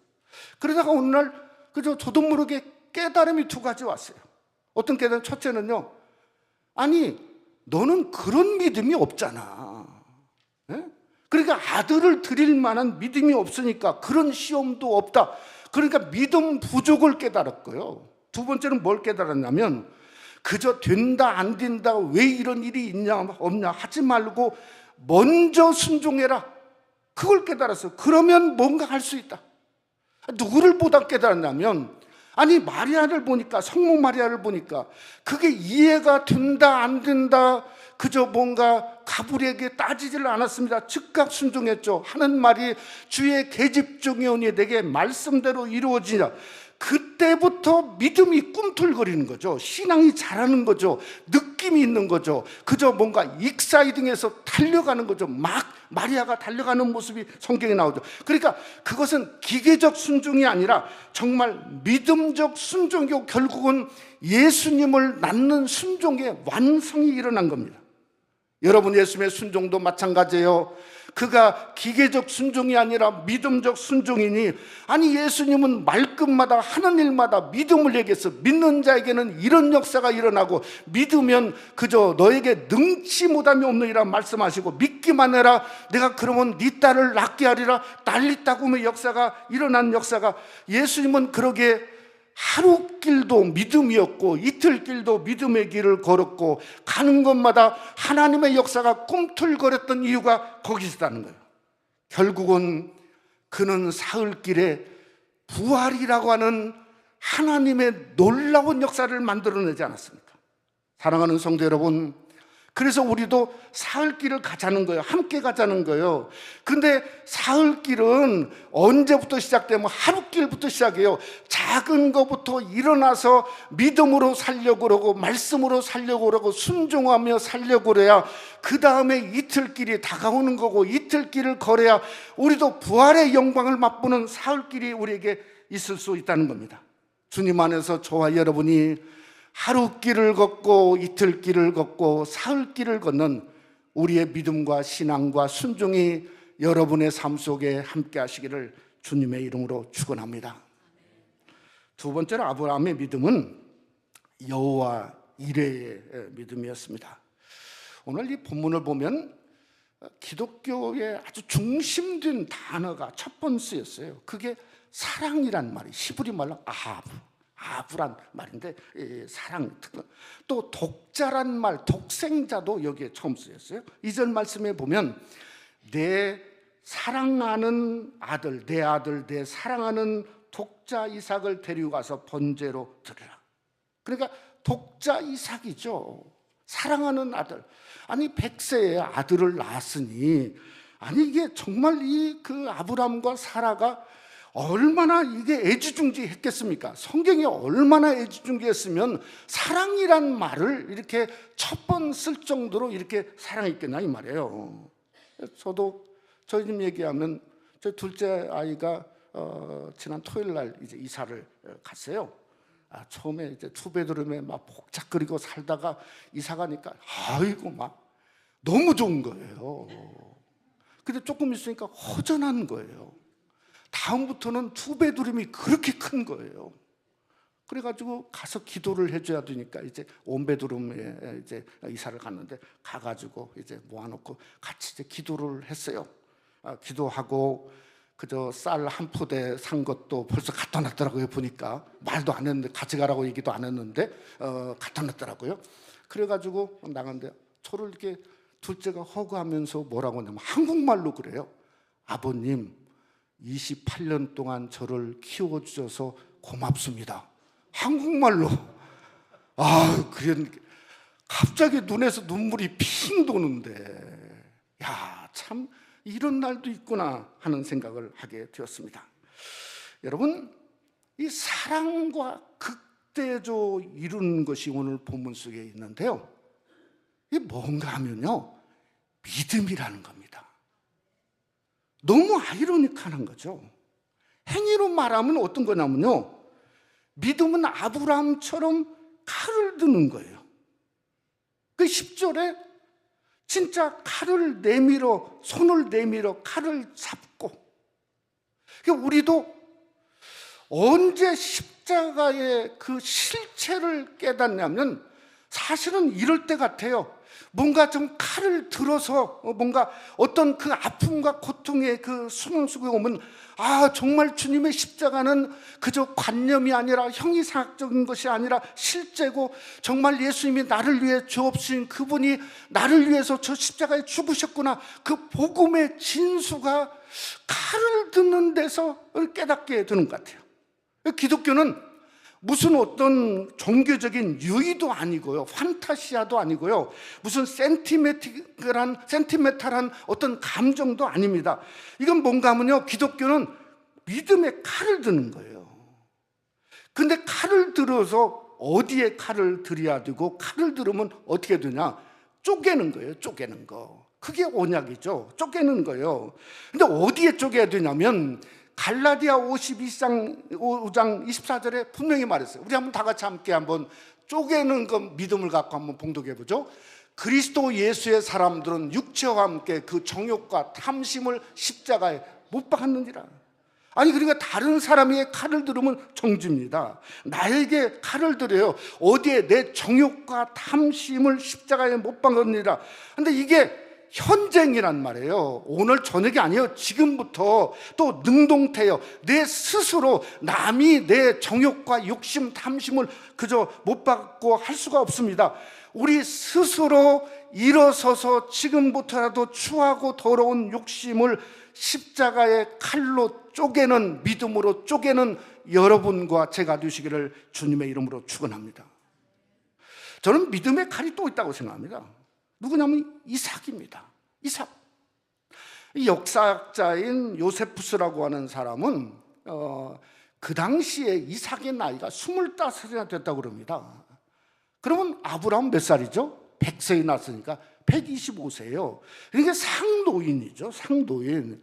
그러다가 어느 날 그저 저도 모르게 깨달음이 두 가지 왔어요. 어떤 깨달음? 첫째는요, 아니 너는 그런 믿음이 없잖아. 예? 그러니까 아들을 드릴 만한 믿음이 없으니까 그런 시험도 없다. 그러니까 믿음 부족을 깨달았고요. 두 번째는 뭘 깨달았냐면, 그저 된다 안 된다 왜 이런 일이 있냐 없냐 하지 말고 먼저 순종해라. 그걸 깨달았어요. 그러면 뭔가 할 수 있다. 누구를 보다 깨달았냐면, 아니 마리아를 보니까, 성모 마리아를 보니까 그게 이해가 된다 안 된다 그저 뭔가 가불에게 따지지를 않았습니다. 즉각 순종했죠. 하는 말이 주의 계집종이 오니 내게 말씀대로 이루어지냐. 그때부터 믿음이 꿈틀거리는 거죠. 신앙이 자라는 거죠. 느낌이 있는 거죠. 그저 뭔가 익사이딩해서 달려가는 거죠. 막 마리아가 달려가는 모습이 성경에 나오죠. 그러니까 그것은 기계적 순종이 아니라 정말 믿음적 순종이고 결국은 예수님을 낳는 순종의 완성이 일어난 겁니다. 여러분, 예수님의 순종도 마찬가지예요. 그가 기계적 순종이 아니라 믿음적 순종이니, 아니 예수님은 말끝마다 하는 일마다 믿음을 얘기해서 믿는 자에게는 이런 역사가 일어나고 믿으면 그저 너에게 능치 못함이 없느니라 말씀하시고, 믿기만 해라 내가 그러면 네 딸을 낳게 하리라, 난리 따구의 역사가 일어난 역사가, 예수님은 그러게 하루 길도 믿음이었고 이틀 길도 믿음의 길을 걸었고 가는 곳마다 하나님의 역사가 꿈틀거렸던 이유가 거기서 있다는 거예요. 결국은 그는 사흘길에 부활이라고 하는 하나님의 놀라운 역사를 만들어내지 않았습니까? 사랑하는 성도 여러분, 그래서 우리도 사흘길을 가자는 거예요. 함께 가자는 거예요. 근데 사흘길은 언제부터 시작되면 하루길부터 시작해요. 작은 것부터 일어나서 믿음으로 살려고 그러고 말씀으로 살려고 그러고 순종하며 살려고 그래야 그 다음에 이틀길이 다가오는 거고, 이틀길을 걸어야 우리도 부활의 영광을 맛보는 사흘길이 우리에게 있을 수 있다는 겁니다. 주님 안에서 저와 여러분이 하루 길을 걷고 이틀 길을 걷고 사흘 길을 걷는 우리의 믿음과 신앙과 순종이 여러분의 삶 속에 함께 하시기를 주님의 이름으로 축원합니다. 두 번째로 아브라함의 믿음은 여호와 이레의 믿음이었습니다. 오늘 이 본문을 보면 기독교의 아주 중심된 단어가 첫 번째였어요. 그게 사랑이란 말이 히브리 말로 아브란 말인데, 사랑, 또 독자란 말, 독생자도 여기에 처음 쓰였어요. 이전 말씀에 보면 내 사랑하는 아들, 내 사랑하는 독자 이삭을 데리고 가서 번제로 드리라. 그러니까 독자 이삭이죠. 사랑하는 아들. 아니 100세에 아들을 낳았으니, 아니 이게 정말 그 아브람과 사라가 얼마나 이게 애지중지했겠습니까? 성경이 얼마나 애지중지했으면 사랑이란 말을 이렇게 첫 번 쓸 정도로 이렇게 사랑했겠나 이 말이에요. 저도 저희 집 얘기하면 제 둘째 아이가 지난 토요일 날 이제 이사를 갔어요. 처음에 이제 투베드룸에 막 복작거리고 살다가 이사 가니까 아이고 막 너무 좋은 거예요. 근데 조금 있으니까 허전한 거예요. 다음부터는 투베드룸이 그렇게 큰 거예요. 그래가지고 가서 기도를 해줘야 되니까 이제 원베드룸에 이제 이사를 갔는데 가가지고 이제 모아놓고 같이 이제 기도를 했어요. 기도하고 그저 쌀 한 포대 산 것도 벌써 갖다 놨더라고요. 보니까 말도 안 했는데, 같이 가라고 얘기도 안 했는데 갖다 놨더라고요. 그래가지고 나갔는데 저를 이렇게 둘째가 허구하면서 뭐라고 하냐면 한국말로 그래요. 아버님 28년 동안 저를 키워주셔서 고맙습니다. 한국말로. 그랬는데 갑자기 눈에서 눈물이 핑 도는데, 야, 참 이런 날도 있구나 하는 생각을 하게 되었습니다. 여러분, 이 사랑과 극대조 이루는 것이 오늘 본문 속에 있는데요. 이게 뭔가 하면요, 믿음이라는 겁니다. 너무 아이러니컬한 거죠. 행위로 말하면 어떤 거냐면요, 믿음은 아브라함처럼 칼을 드는 거예요. 그 10절에 진짜 칼을 내밀어, 손을 내밀어 칼을 잡고, 우리도 언제 십자가의 그 실체를 깨닫냐면 사실은 이럴 때 같아요. 뭔가 좀 칼을 들어서 뭔가 어떤 그 아픔과 고통의 그 수능 속에 오면, 아, 정말 주님의 십자가는 그저 관념이 아니라 형이상학적인 것이 아니라 실제고, 정말 예수님이 나를 위해 주옵신 그분이 나를 위해서 저 십자가에 죽으셨구나, 그 복음의 진수가 칼을 듣는 데서 깨닫게 되는 것 같아요. 기독교는 무슨 어떤 종교적인 유의도 아니고요, 판타시아도 아니고요, 무슨 센티멘탈한 어떤 감정도 아닙니다. 이건 뭔가 하면요, 기독교는 믿음의 칼을 드는 거예요. 근데 칼을 들어서 어디에 칼을 들여야 되고, 칼을 들으면 어떻게 되냐? 쪼개는 거예요. 쪼개는 거. 그게 언약이죠. 쪼개는 거예요. 근데 어디에 쪼개야 되냐면 갈라디아 5장 24절에 분명히 말했어요. 우리 한번 다 같이 함께 한번 쪼개는 그 믿음을 갖고 한번 봉독해 보죠. 그리스도 예수의 사람들은 육체와 함께 그 정욕과 탐심을 십자가에 못 박았느니라. 아니, 그러니까 다른 사람의 칼을 들으면 정죄입니다. 나에게 칼을 들여요. 어디에? 내 정욕과 탐심을 십자가에 못 박았느니라. 근데 이게 현쟁이란 말이에요. 오늘 저녁이 아니에요. 지금부터 또 능동태요. 내 스스로 남이 내 정욕과 욕심, 탐심을 그저 못 받고 할 수가 없습니다. 우리 스스로 일어서서 지금부터라도 추하고 더러운 욕심을 십자가의 칼로 쪼개는, 믿음으로 쪼개는 여러분과 제가 되시기를 주님의 이름으로 축원합니다. 저는 믿음의 칼이 또 있다고 생각합니다. 누구냐면 이삭입니다. 이삭. 이 역사학자인 요세푸스라고 하는 사람은 그 당시에 이삭의 나이가 25이나 됐다고 그럽니다. 그러면 아브라함 몇 살이죠? 100세에 났으니까 125세예요. 그러니까 상노인이죠. 상노인.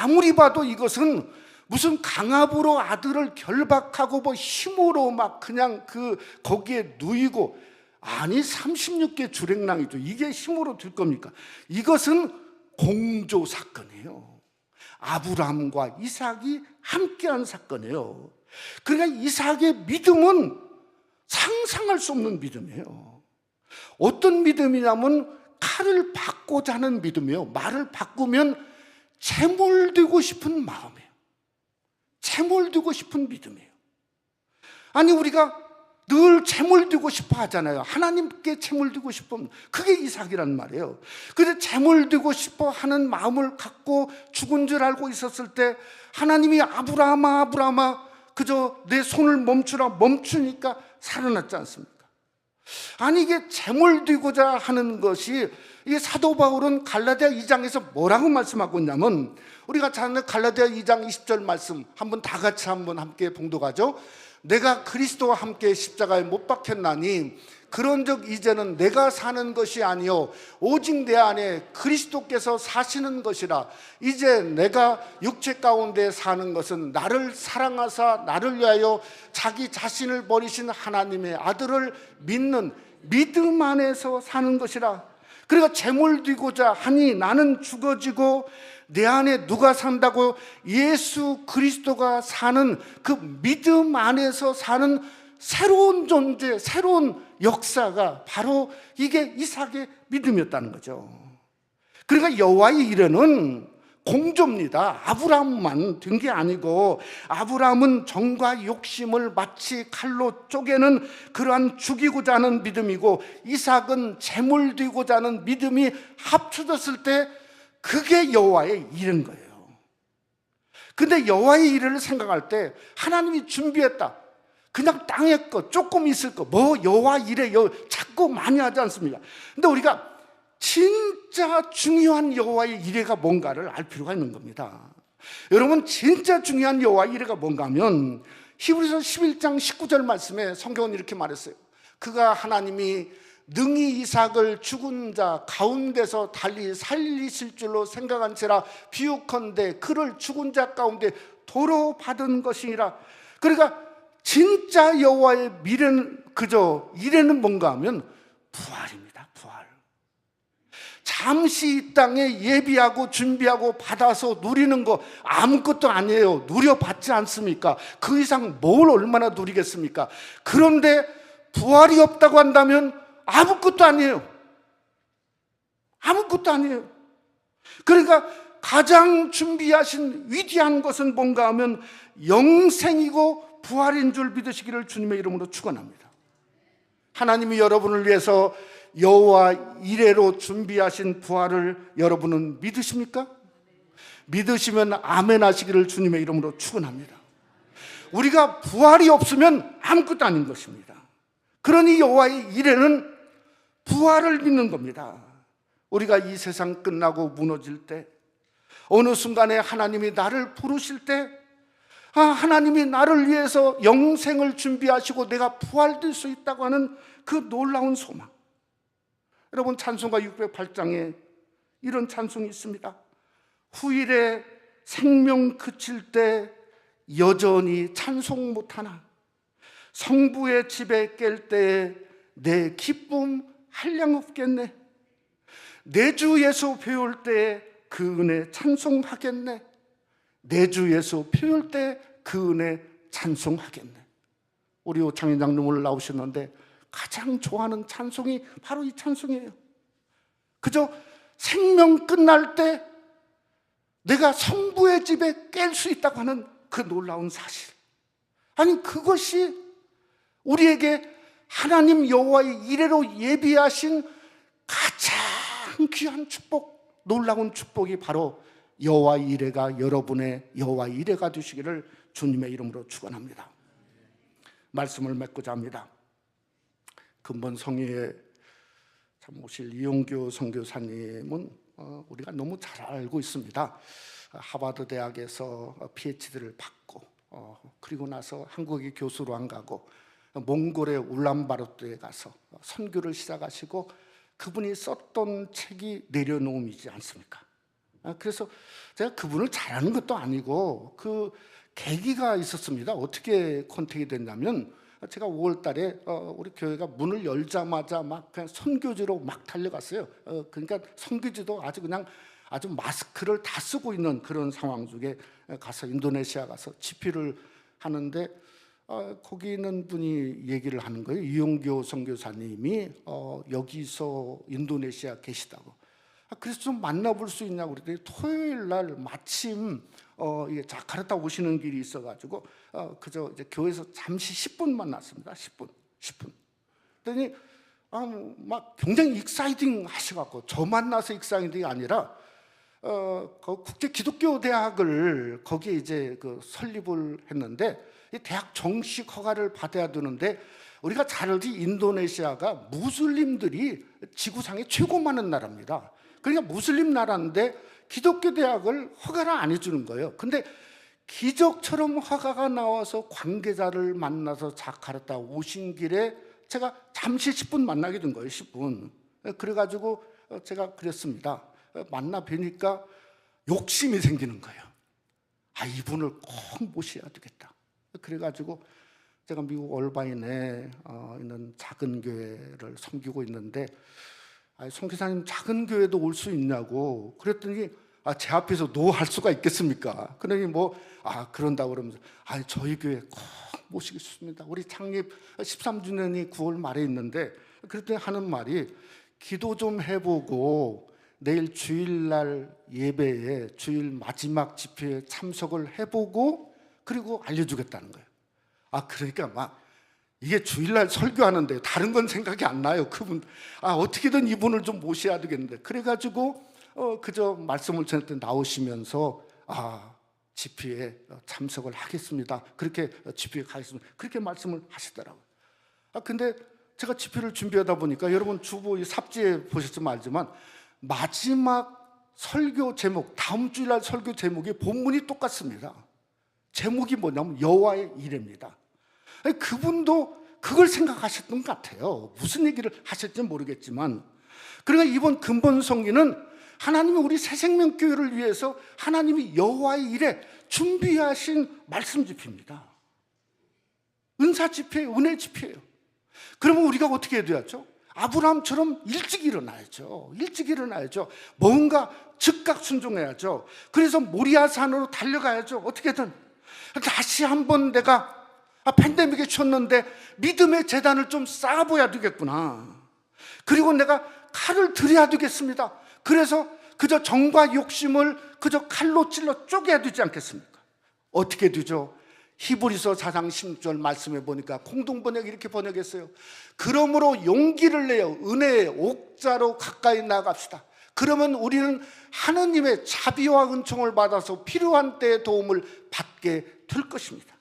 아무리 봐도 이것은 무슨 강압으로 아들을 결박하고 뭐 힘으로 막 그냥 거기에 누이고, 아니 36개 주랭랑이죠. 이게 힘으로 될 겁니까? 이것은 공조 사건이에요. 아브라함과 이삭이 함께한 사건이에요. 그러니까 이삭의 믿음은 상상할 수 없는 믿음이에요. 어떤 믿음이냐면 칼을 받고자 하는 믿음이에요. 말을 바꾸면 채물되고 싶은 마음이에요. 채물되고 싶은 믿음이에요. 아니, 우리가 늘 채물되고 싶어 하잖아요. 하나님께 채물되고 싶어. 그게 이삭이란 말이에요. 그래서 채물되고 싶어 하는 마음을 갖고 죽은 줄 알고 있었을 때 하나님이 아브라함아, 아브라함아, 그저 내 손을 멈추라, 멈추니까 살아났지 않습니까? 아니, 이게 채물되고자 하는 것이, 이 사도 바울은 갈라디아 2장에서 뭐라고 말씀하고 있냐면, 우리가 잘 아는 갈라디아 2장 20절 말씀 한번 다 같이 한번 함께 봉독하죠. 내가 그리스도와 함께 십자가에 못 박혔나니 그런즉 이제는 내가 사는 것이 아니요 오직 내 안에 그리스도께서 사시는 것이라. 이제 내가 육체 가운데 사는 것은 나를 사랑하사 나를 위하여 자기 자신을 버리신 하나님의 아들을 믿는 믿음 안에서 사는 것이라. 그러니까 재물되고자 하니 나는 죽어지고 내 안에 누가 산다고? 예수 그리스도가 사는 그 믿음 안에서 사는 새로운 존재, 새로운 역사가 바로 이게 이삭의 믿음이었다는 거죠. 그러니까 여호와의 일에는 공조입니다. 아브라함만 된 게 아니고, 아브라함은 정과 욕심을 마치 칼로 쪼개는 그러한 죽이고자 하는 믿음이고, 이삭은 재물되고자 하는 믿음이 합쳐졌을 때 그게 여호와의 일인 거예요. 근데 여호와의 일을 생각할 때 하나님이 준비했다. 그냥 땅에 거 조금 있을 거 뭐 여호와 일에 자꾸 많이 하지 않습니까? 근데 우리가 진짜 중요한 여호와의 일회가 뭔가를 알 필요가 있는 겁니다. 여러분, 진짜 중요한 여호와의 일회가 뭔가 하면 히브리서 11장 19절 말씀에 성경은 이렇게 말했어요. 그가 하나님이 능히 이삭을 죽은 자 가운데서 달리 살리실 줄로 생각한지라 비유컨대 그를 죽은 자 가운데 도로 받은 것이니라. 그러니까 진짜 여호와의 미래는 그저 이래는 뭔가 하면 부활입니다. 부활. 잠시 이 땅에 예비하고 준비하고 받아서 누리는 거 아무것도 아니에요. 누려받지 않습니까? 그 이상 뭘 얼마나 누리겠습니까? 그런데 부활이 없다고 한다면 아무것도 아니에요. 아무것도 아니에요. 그러니까 가장 준비하신 위대한 것은 뭔가 하면 영생이고 부활인 줄 믿으시기를 주님의 이름으로 축원합니다. 하나님이 여러분을 위해서 여호와 이레로 준비하신 부활을 여러분은 믿으십니까? 믿으시면 아멘 하시기를 주님의 이름으로 축원합니다. 우리가 부활이 없으면 아무것도 아닌 것입니다. 그러니 여호와의 이레는 부활을 믿는 겁니다. 우리가 이 세상 끝나고 무너질 때, 어느 순간에 하나님이 나를 부르실 때, 하나님이 나를 위해서 영생을 준비하시고 내가 부활될 수 있다고 하는 그 놀라운 소망. 여러분, 찬송가 608장에 이런 찬송이 있습니다. 후일에 생명 그칠 때 여전히 찬송 못하나, 성부의 집에 깰 때에 내 기쁨 한량 없겠네. 내 주 예수 배울 때에 그 은혜 찬송하겠네. 내 주 예수 배울 때 그 은혜 찬송하겠네. 우리 오창희 장로님 오늘 나오셨는데 가장 좋아하는 찬송이 바로 이 찬송이에요. 그저 생명 끝날 때 내가 성부의 집에 깰 수 있다고 하는 그 놀라운 사실. 아니, 그것이 우리에게 하나님 여호와의 이레로 예비하신 가장 귀한 축복, 놀라운 축복이 바로 여호와 이레가 여러분의 여호와 이레가 되시기를 주님의 이름으로 축원합니다. 말씀을 맺고자 합니다. 근본 성회에 참 오실 이용규 선교사님은 우리가 너무 잘 알고 있습니다. 하버드 대학에서 PhD를 받고 그리고 나서 한국에 교수로 안 가고 몽골의 울란바토르에 가서 선교를 시작하시고 그분이 썼던 책이 내려놓음이지 않습니까? 그래서 제가 그분을 잘 아는 것도 아니고 그 계기가 있었습니다. 어떻게 컨택이 됐냐면 제가 5월 달에 우리 교회가 문을 열자마자 막 그냥 선교지로 막 달려갔어요. 그러니까 선교지도 아주 마스크를 다 쓰고 있는 그런 상황 중에 가서 인도네시아 가서 집회를 하는데 거기 있는 분이 얘기를 하는 거예요. 이용교 선교사님이 여기서 인도네시아 계시다고. 그래서 좀 만나볼 수 있냐고 그랬더니 토요일 날 마침 자카르타 오시는 길이 있어가지고 그저 이제 교회에서 잠시 10분 만났습니다. 10분. 그랬더니 막 굉장히 익사이팅 하셔갖고 저 만나서 익사이팅이 아니라 국제 기독교 대학을 거기에 이제 그 설립을 했는데 이 대학 정식 허가를 받아야 되는데 우리가 잘 알지 인도네시아가 무슬림들이 지구상에 최고 많은 나라입니다. 그러니까 무슬림 나라인데 기독교 대학을 허가를 안 해주는 거예요. 근데 기적처럼 허가가 나와서 관계자를 만나서 자카르타 오신 길에 제가 잠시 10분 만나게 된 거예요. 10분. 그래가지고 제가 그랬습니다. 만나 뵈니까 욕심이 생기는 거예요. 이분을 꼭 모셔야 되겠다. 그래가지고 제가 미국 얼바인에 있는 작은 교회를 섬기고 있는데 선교사님 작은 교회도 올 수 있냐고 그랬더니 제 앞에서 노할 수가 있겠습니까? 그러니 그런다고 그러면서 저희 교회 꼭 모시겠습니다. 우리 창립 13주년이 9월 말에 있는데 그랬더니 하는 말이 기도 좀 해보고 내일 주일날 예배에 주일 마지막 집회에 참석을 해보고 그리고 알려주겠다는 거예요. 그러니까 막 이게 주일날 설교하는데 다른 건 생각이 안 나요. 그분 어떻게든 이분을 좀 모셔야 되겠는데 그래가지고 그저 말씀을 전할 때 나오시면서 집회에 참석을 하겠습니다. 그렇게 집회에 가겠습니다. 그렇게 말씀을 하시더라고요. 근데 제가 집회를 준비하다 보니까 여러분 주보 삽지에 보셨지만 알지만 마지막 설교 제목, 다음 주일날 설교 제목이 본문이 똑같습니다. 제목이 뭐냐면 여호와의 이레입니다. 그분도 그걸 생각하셨던 것 같아요. 무슨 얘기를 하실지 모르겠지만, 그러니까 이번 근본성기는 하나님이 우리 새생명교회를 위해서 하나님이 여호와의 일에 준비하신 말씀 집회입니다. 은사 집회예요. 은혜 집회예요. 그러면 우리가 어떻게 해야 되죠? 아브라함처럼 일찍 일어나야죠. 일찍 일어나야죠. 뭔가 즉각 순종해야죠. 그래서 모리아산으로 달려가야죠. 어떻게든 다시 한번 내가 팬데믹에 쳤는데 믿음의 재단을 좀 쌓아봐야 되겠구나. 그리고 내가 칼을 들여야 되겠습니다. 그래서 그저 정과 욕심을 그저 칼로 찔러 쪼개야 되지 않겠습니까? 어떻게 되죠? 히브리서 4장 16절 말씀해 보니까 공동번역이 이렇게 번역했어요. 그러므로 용기를 내어 은혜의 옥자로 가까이 나갑시다. 그러면 우리는 하느님의 자비와 은총을 받아서 필요한 때의 도움을 받게 될 것입니다.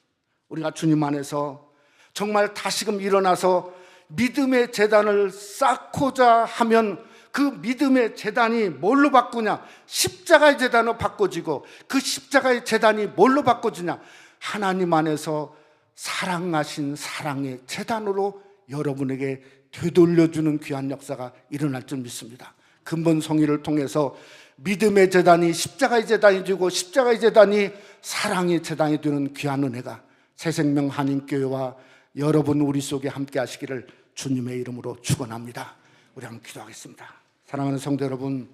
우리가 주님 안에서 정말 다시금 일어나서 믿음의 재단을 쌓고자 하면 그 믿음의 재단이 뭘로 바꾸냐? 십자가의 재단으로 바꿔지고, 그 십자가의 재단이 뭘로 바꿔지냐? 하나님 안에서 사랑하신 사랑의 재단으로 여러분에게 되돌려주는 귀한 역사가 일어날 줄 믿습니다. 근본 성의를 통해서 믿음의 재단이 십자가의 재단이 되고, 십자가의 재단이 사랑의 재단이 되는 귀한 은혜가 새생명 한인교회와 여러분 우리 속에 함께 하시기를 주님의 이름으로 축원합니다. 우리 한번 기도하겠습니다. 사랑하는 성도 여러분,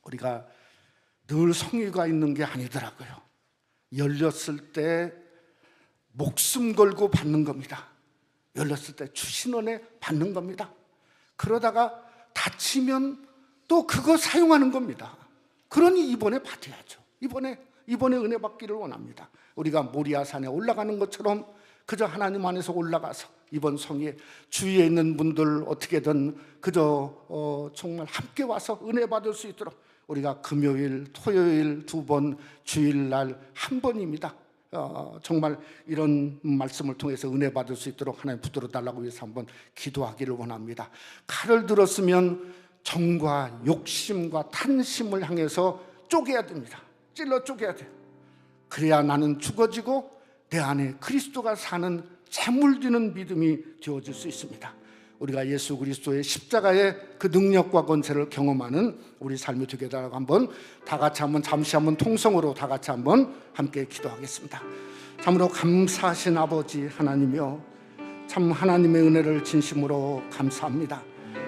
우리가 늘 성의가 있는 게 아니더라고요. 열렸을 때 목숨 걸고 받는 겁니다. 열렸을 때 주신 은혜 받는 겁니다. 그러다가 다치면 또 그거 사용하는 겁니다. 그러니 이번에 받아야죠. 이번에 은혜 받기를 원합니다. 우리가 모리아산에 올라가는 것처럼 그저 하나님 안에서 올라가서 이번 성회에 주위에 있는 분들 어떻게든 그저 정말 함께 와서 은혜 받을 수 있도록 우리가 금요일, 토요일 2번, 주일날 1번입니다. 정말 이런 말씀을 통해서 은혜 받을 수 있도록 하나님 붙들어 달라고 위해서 한번 기도하기를 원합니다. 칼을 들었으면 정과 욕심과 탐심을 향해서 쪼개야 됩니다. 찔러 쪼개야 돼요. 그래야 나는 죽어지고 내 안에 그리스도가 사는 재물드는 믿음이 되어질 수 있습니다. 우리가 예수 그리스도의 십자가의 그 능력과 권세를 경험하는 우리 삶이 되게 해달라고 한번 다 같이 한번 잠시 한번 통성으로 다 같이 한번 함께 기도하겠습니다. 참으로 감사하신 아버지 하나님이여, 참 하나님의 은혜를 진심으로 감사합니다.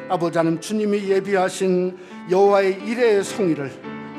아버지 하나님, 주님이 예비하신 여호와의 일의 성의를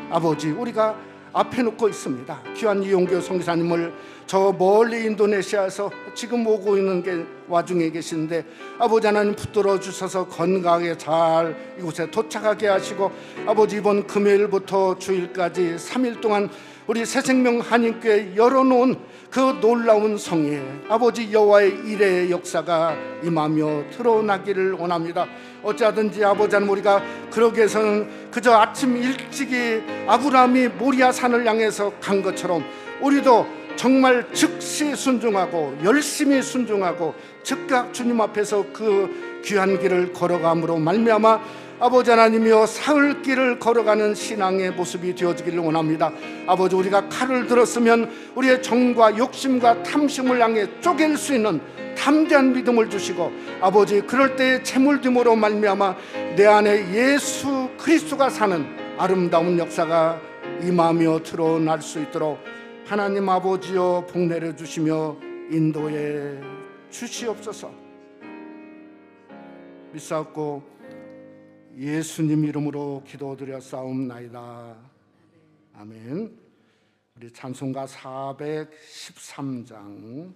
아버지 우리가 앞에 놓고 있습니다. 귀한 이용교 선교사님을 저 멀리 인도네시아에서 지금 오고 있는 게 와중에 계신데 아버지 하나님 붙들어 주셔서 건강하게 잘 이곳에 도착하게 하시고, 아버지 이번 금요일부터 주일까지 3일 동안 우리 새생명 한인교회 열어놓은 그 놀라운 성에 아버지 여호와의 일의 역사가 임하며 드러나기를 원합니다. 어찌하든지 아버지 하나님, 우리가 그러기 위해서는 그저 아침 일찍이 아브라함이 모리아산을 향해서 간 것처럼 우리도 정말 즉시 순종하고 열심히 순종하고 즉각 주님 앞에서 그 귀한 길을 걸어감으로 말미암아 아버지 하나님이여 사흘길을 걸어가는 신앙의 모습이 되어지기를 원합니다. 아버지, 우리가 칼을 들었으면 우리의 정과 욕심과 탐심을 향해 쪼갤 수 있는 담대한 믿음을 주시고, 아버지 그럴 때의 재물됨으로 말미암아 내 안에 예수 그리스도가 사는 아름다운 역사가 임하며 드러날 수 있도록 하나님 아버지여 복 내려주시며 인도해 주시옵소서. 믿사옵고 예수님 이름으로 기도드렸사옵나이다. 아멘. 우리 찬송가 413장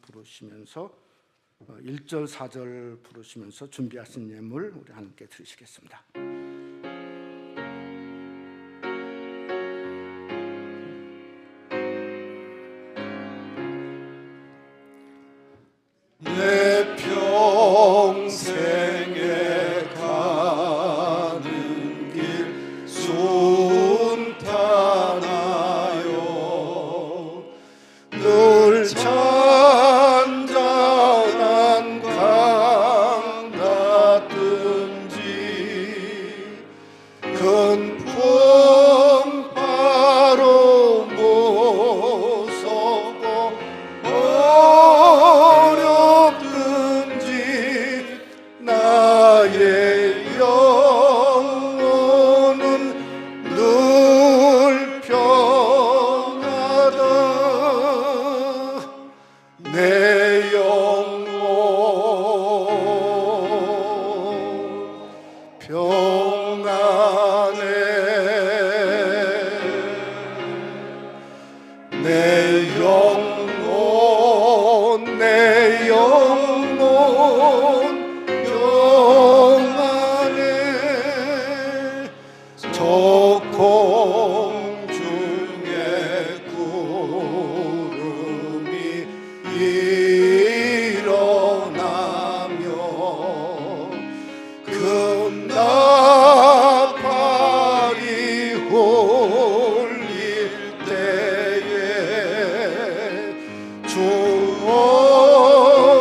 부르시면서 1절 4절 부르시면서 준비하신 예물 우리 함께 들으시겠습니다. 내 평생에 가는 길 순탄하여 늘 잔잔한 강 같든지 공중에 구름이 일어나며 금나팔이 홀릴 때에 주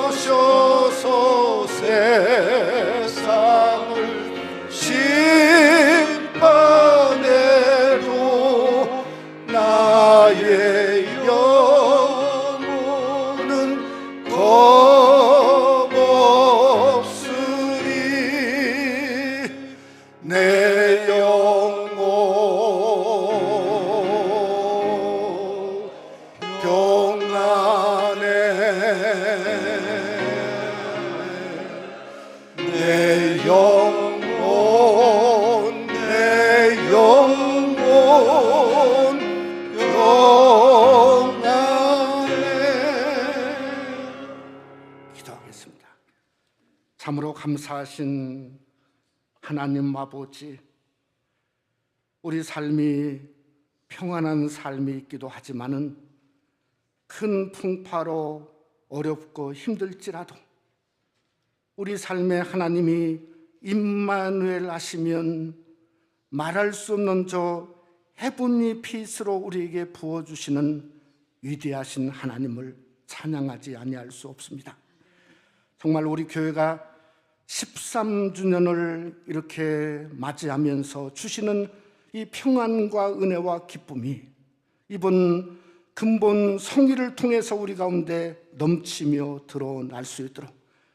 오셔서 세상을 심판해도 나의 영혼은 겁없으리. 내 영혼 평안해. 내 영혼 내 영혼 평안해. 기도하겠습니다. 참으로 감사하신 하나님 아버지, 우리 삶이 평안한 삶이 있기도 하지만은 큰 풍파로 어렵고 힘들지라도 우리 삶에 하나님이 임마누엘 하시면 말할 수 없는 저 헤븐리 피스로 우리에게 부어주시는 위대하신 하나님을 찬양하지 아니할 수 없습니다. 정말 우리 교회가 13주년을 이렇게 맞이하면서 주시는 이 평안과 은혜와 기쁨이 이번 근본 성의를 통해서 우리 가운데 넘치며 드러날 수 있도록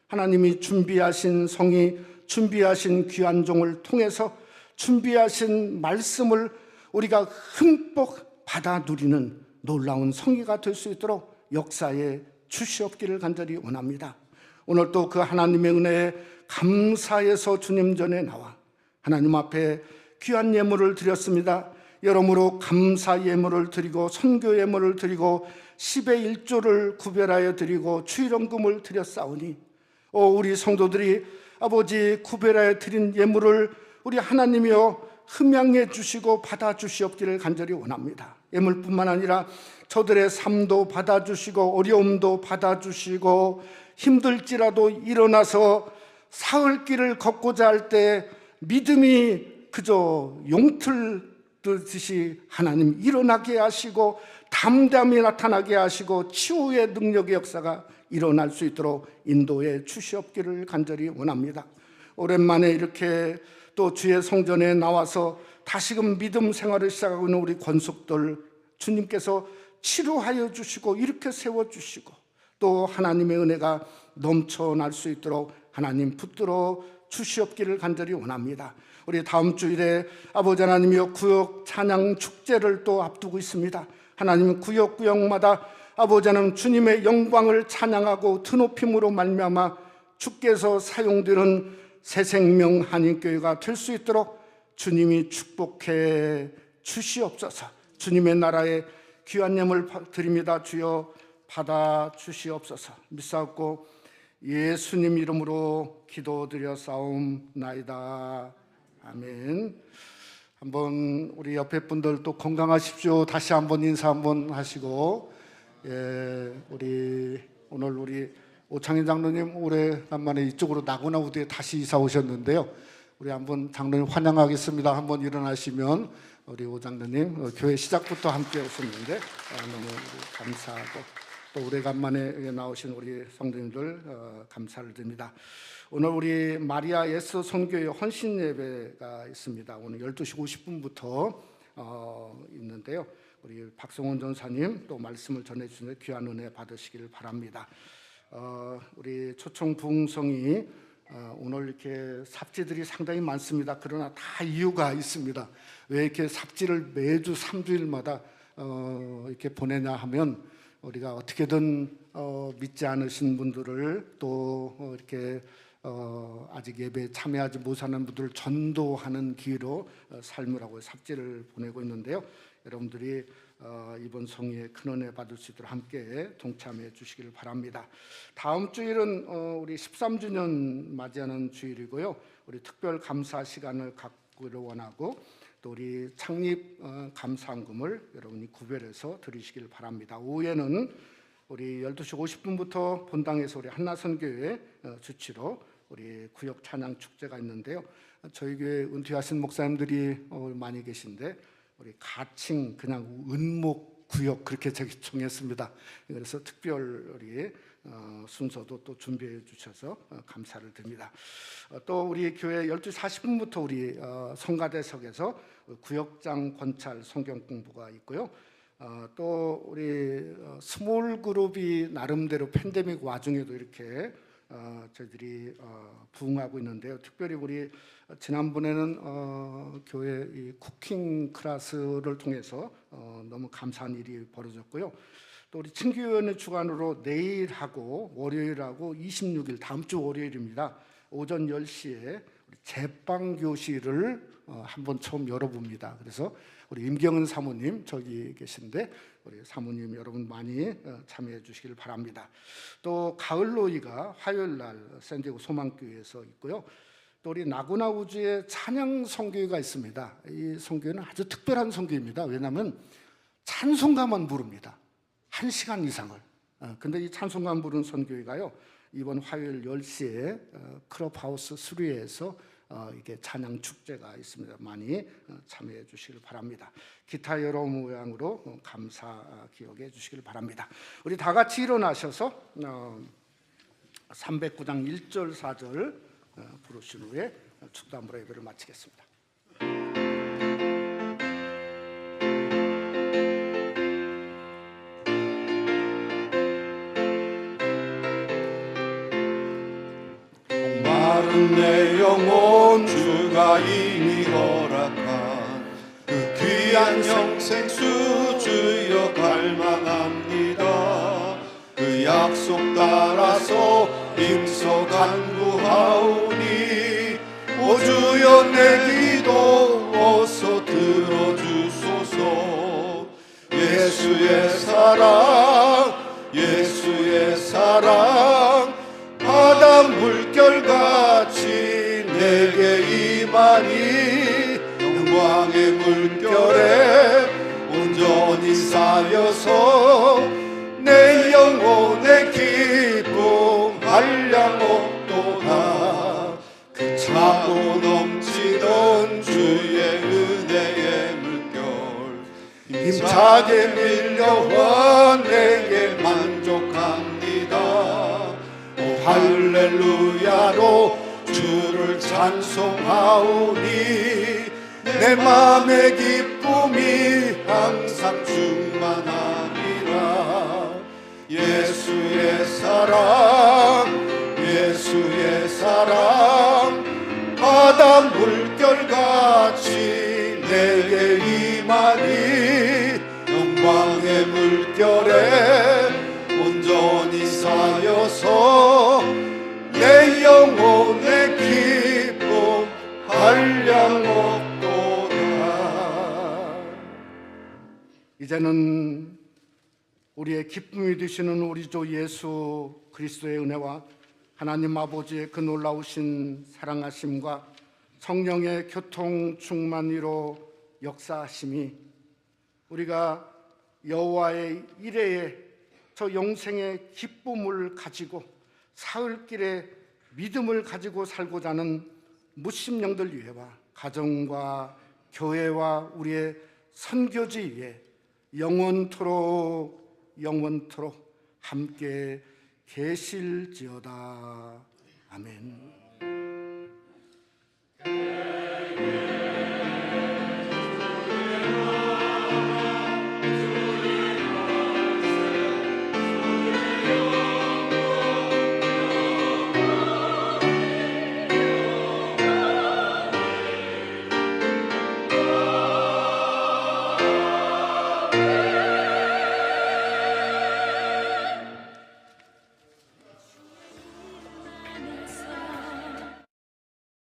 하나님이 준비하신 성의, 준비하신 귀한 종을 통해서 준비하신 말씀을 우리가 흠뻑 받아 누리는 놀라운 성의가 될 수 있도록 역사에 주시옵기를 간절히 원합니다. 오늘 또 그 하나님의 은혜에 감사해서 주님 전에 나와 하나님 앞에 귀한 예물을 드렸습니다. 여러모로 감사 예물을 드리고 선교 예물을 드리고 10의 1조를 구별하여 드리고 주일원금을 드렸사오니 우리 성도들이 아버지 구별하여 드린 예물을 우리 하나님이여 흠양해 주시고 받아주시옵기를 간절히 원합니다. 예물뿐만 아니라 저들의 삶도 받아주시고 어려움도 받아주시고 힘들지라도 일어나서 사흘 길을 걷고자 할 때 믿음이 그저 용틀듯이 하나님 일어나게 하시고 담담히 나타나게 하시고 치유의 능력의 역사가 일어날 수 있도록 인도해 주시옵기를 간절히 원합니다. 오랜만에 이렇게 또 주의 성전에 나와서 다시금 믿음 생활을 시작하고 있는 우리 권속들 주님께서 치료하여 주시고 이렇게 세워주시고 또 하나님의 은혜가 넘쳐날 수 있도록 하나님 붙들어 주시옵기를 간절히 원합니다. 우리 다음 주일에 아버지 하나님이여 구역 찬양 축제를 또 앞두고 있습니다. 하나님 구역마다 아버지 하나님 주님의 영광을 찬양하고 드높임으로 말미암아 주께서 사용되는 새생명 한인교회가 될 수 있도록 주님이 축복해 주시옵소서. 주님의 나라에 귀한 예물 드립니다. 주여 받아 주시옵소서. 믿사옵고 예수님 이름으로 기도드렸사옵나이다. 아멘. 한번 우리 옆에 분들도 건강하십시오. 다시 한번 인사 한번 하시고, 우리 오늘 우리 오창인 장로님 오래간만에 이쪽으로 나고나 우대에 다시 이사 오셨는데요. 우리 한번 장로님 환영하겠습니다. 한번 일어나시면 우리 오 장로님 교회 시작부터 함께 오셨는데 너무 감사하고 또 오래간만에 나오신 우리 성도님들 감사를 드립니다. 오늘 우리 마리아 예수 선교회 헌신 예배가 있습니다. 오늘 12시 50분부터 있는데요. 우리 박성원 전사님 또 말씀을 전해주시는 귀한 은혜 받으시길 바랍니다. 우리 초청 부흥성이 오늘 이렇게 삽지들이 상당히 많습니다. 그러나 다 이유가 있습니다. 왜 이렇게 삽지를 매주 3주일마다 이렇게 보내냐 하면 우리가 어떻게든 믿지 않으신 분들을 또 이렇게 아직 예배에 참여하지 못하는 분들을 전도하는 기회로 삶으라고 삽지를 보내고 있는데요. 여러분들이 이번 성의에 큰 은혜 받을 수 있도록 함께 동참해 주시기를 바랍니다. 다음 주일은 우리 13주년 맞이하는 주일이고요. 우리 특별 감사 시간을 갖기를 원하고 또 우리 창립 감사헌금을 여러분이 구별해서 드리시길 바랍니다. 오후에는 우리 12시 50분부터 본당에서 우리 한나선교회 주치로 우리 구역 찬양 축제가 있는데요. 저희 교회 은퇴하신 목사님들이 많이 계신데 우리 가칭 그냥 은목 구역 그렇게 정했습니다. 그래서 특별히 순서도 또 준비해 주셔서 감사를 드립니다. 또 우리 교회 12시 40분부터 우리 성가대석에서 구역장 권찰 성경 공부가 있고요. 또 우리 스몰 그룹이 나름대로 팬데믹 와중에도 이렇게 저희들이 부응하고 있는데요. 특별히 우리 지난번에는 교회 이 쿠킹 클래스를 통해서 너무 감사한 일이 벌어졌고요. 또 우리 친교위원회 주관으로 내일하고 월요일하고 26일 다음 주 월요일입니다. 오전 10시에 제빵 교실을 한번 처음 열어봅니다. 그래서 우리 임경은 사모님 저기 계신데 우리 사모님 여러분 많이 참여해 주시길 바랍니다. 또 가을 노이가 화요일 날 샌디에고 소망교회에서 있고요. 또 우리 나구나 우주에 찬양 선교회가 있습니다. 이 선교회는 아주 특별한 선교회입니다. 왜냐하면 찬송가만 부릅니다. 1시간 이상을. 근데 이 찬송가 부르는 선교회가요, 이번 화요일 10시에 클럽하우스 3에서 이게 찬양 축제가 있습니다. 많이 참여해 주시길 바랍니다. 기타 여러 모양으로 감사 기억해 주시길 바랍니다. 우리 다 같이 일어나셔서 309장 1절 4절 부르신 후에 축담으로 예배를 마치겠습니다. 마른 내 영혼 주가 이미 허락한 그 귀한 영생수 주여 갈망합니다. 그 약속 따라서 힘써 간구하오니 오 주여 내 기도 어서 들어주소서. 예수의 사랑 예수의 사랑 바다 물결같이 내게 임하니 영광의 물결에 온전히 쌓여서 내 영혼의 기쁨 한량 없도다. 그 차고 넘치던 주의 은혜의 물결 힘차게 밀려와 내게 만족합니다. 할렐루야로 주를 찬송하오니 내 맘의 기쁨이 항상 충만하리라. 예수의 사랑 예수의 사랑 바다 물결같이 내게 임하니 영광의 물결에 온전히 쌓여서 내 영혼의 기쁨 한량 없도다. 이제는 우리의 기쁨이 되시는 우리 주 예수 그리스도의 은혜와 하나님 아버지의 그 놀라우신 사랑하심과 성령의 교통 충만히로 역사하심이 우리가 여호와의 이레에 저 영생의 기쁨을 가지고 사흘길에 믿음을 가지고 살고자 하는 무심령들 위해와 가정과 교회와 우리의 선교지 위에 영원토록 함께 계실지어다. 아멘.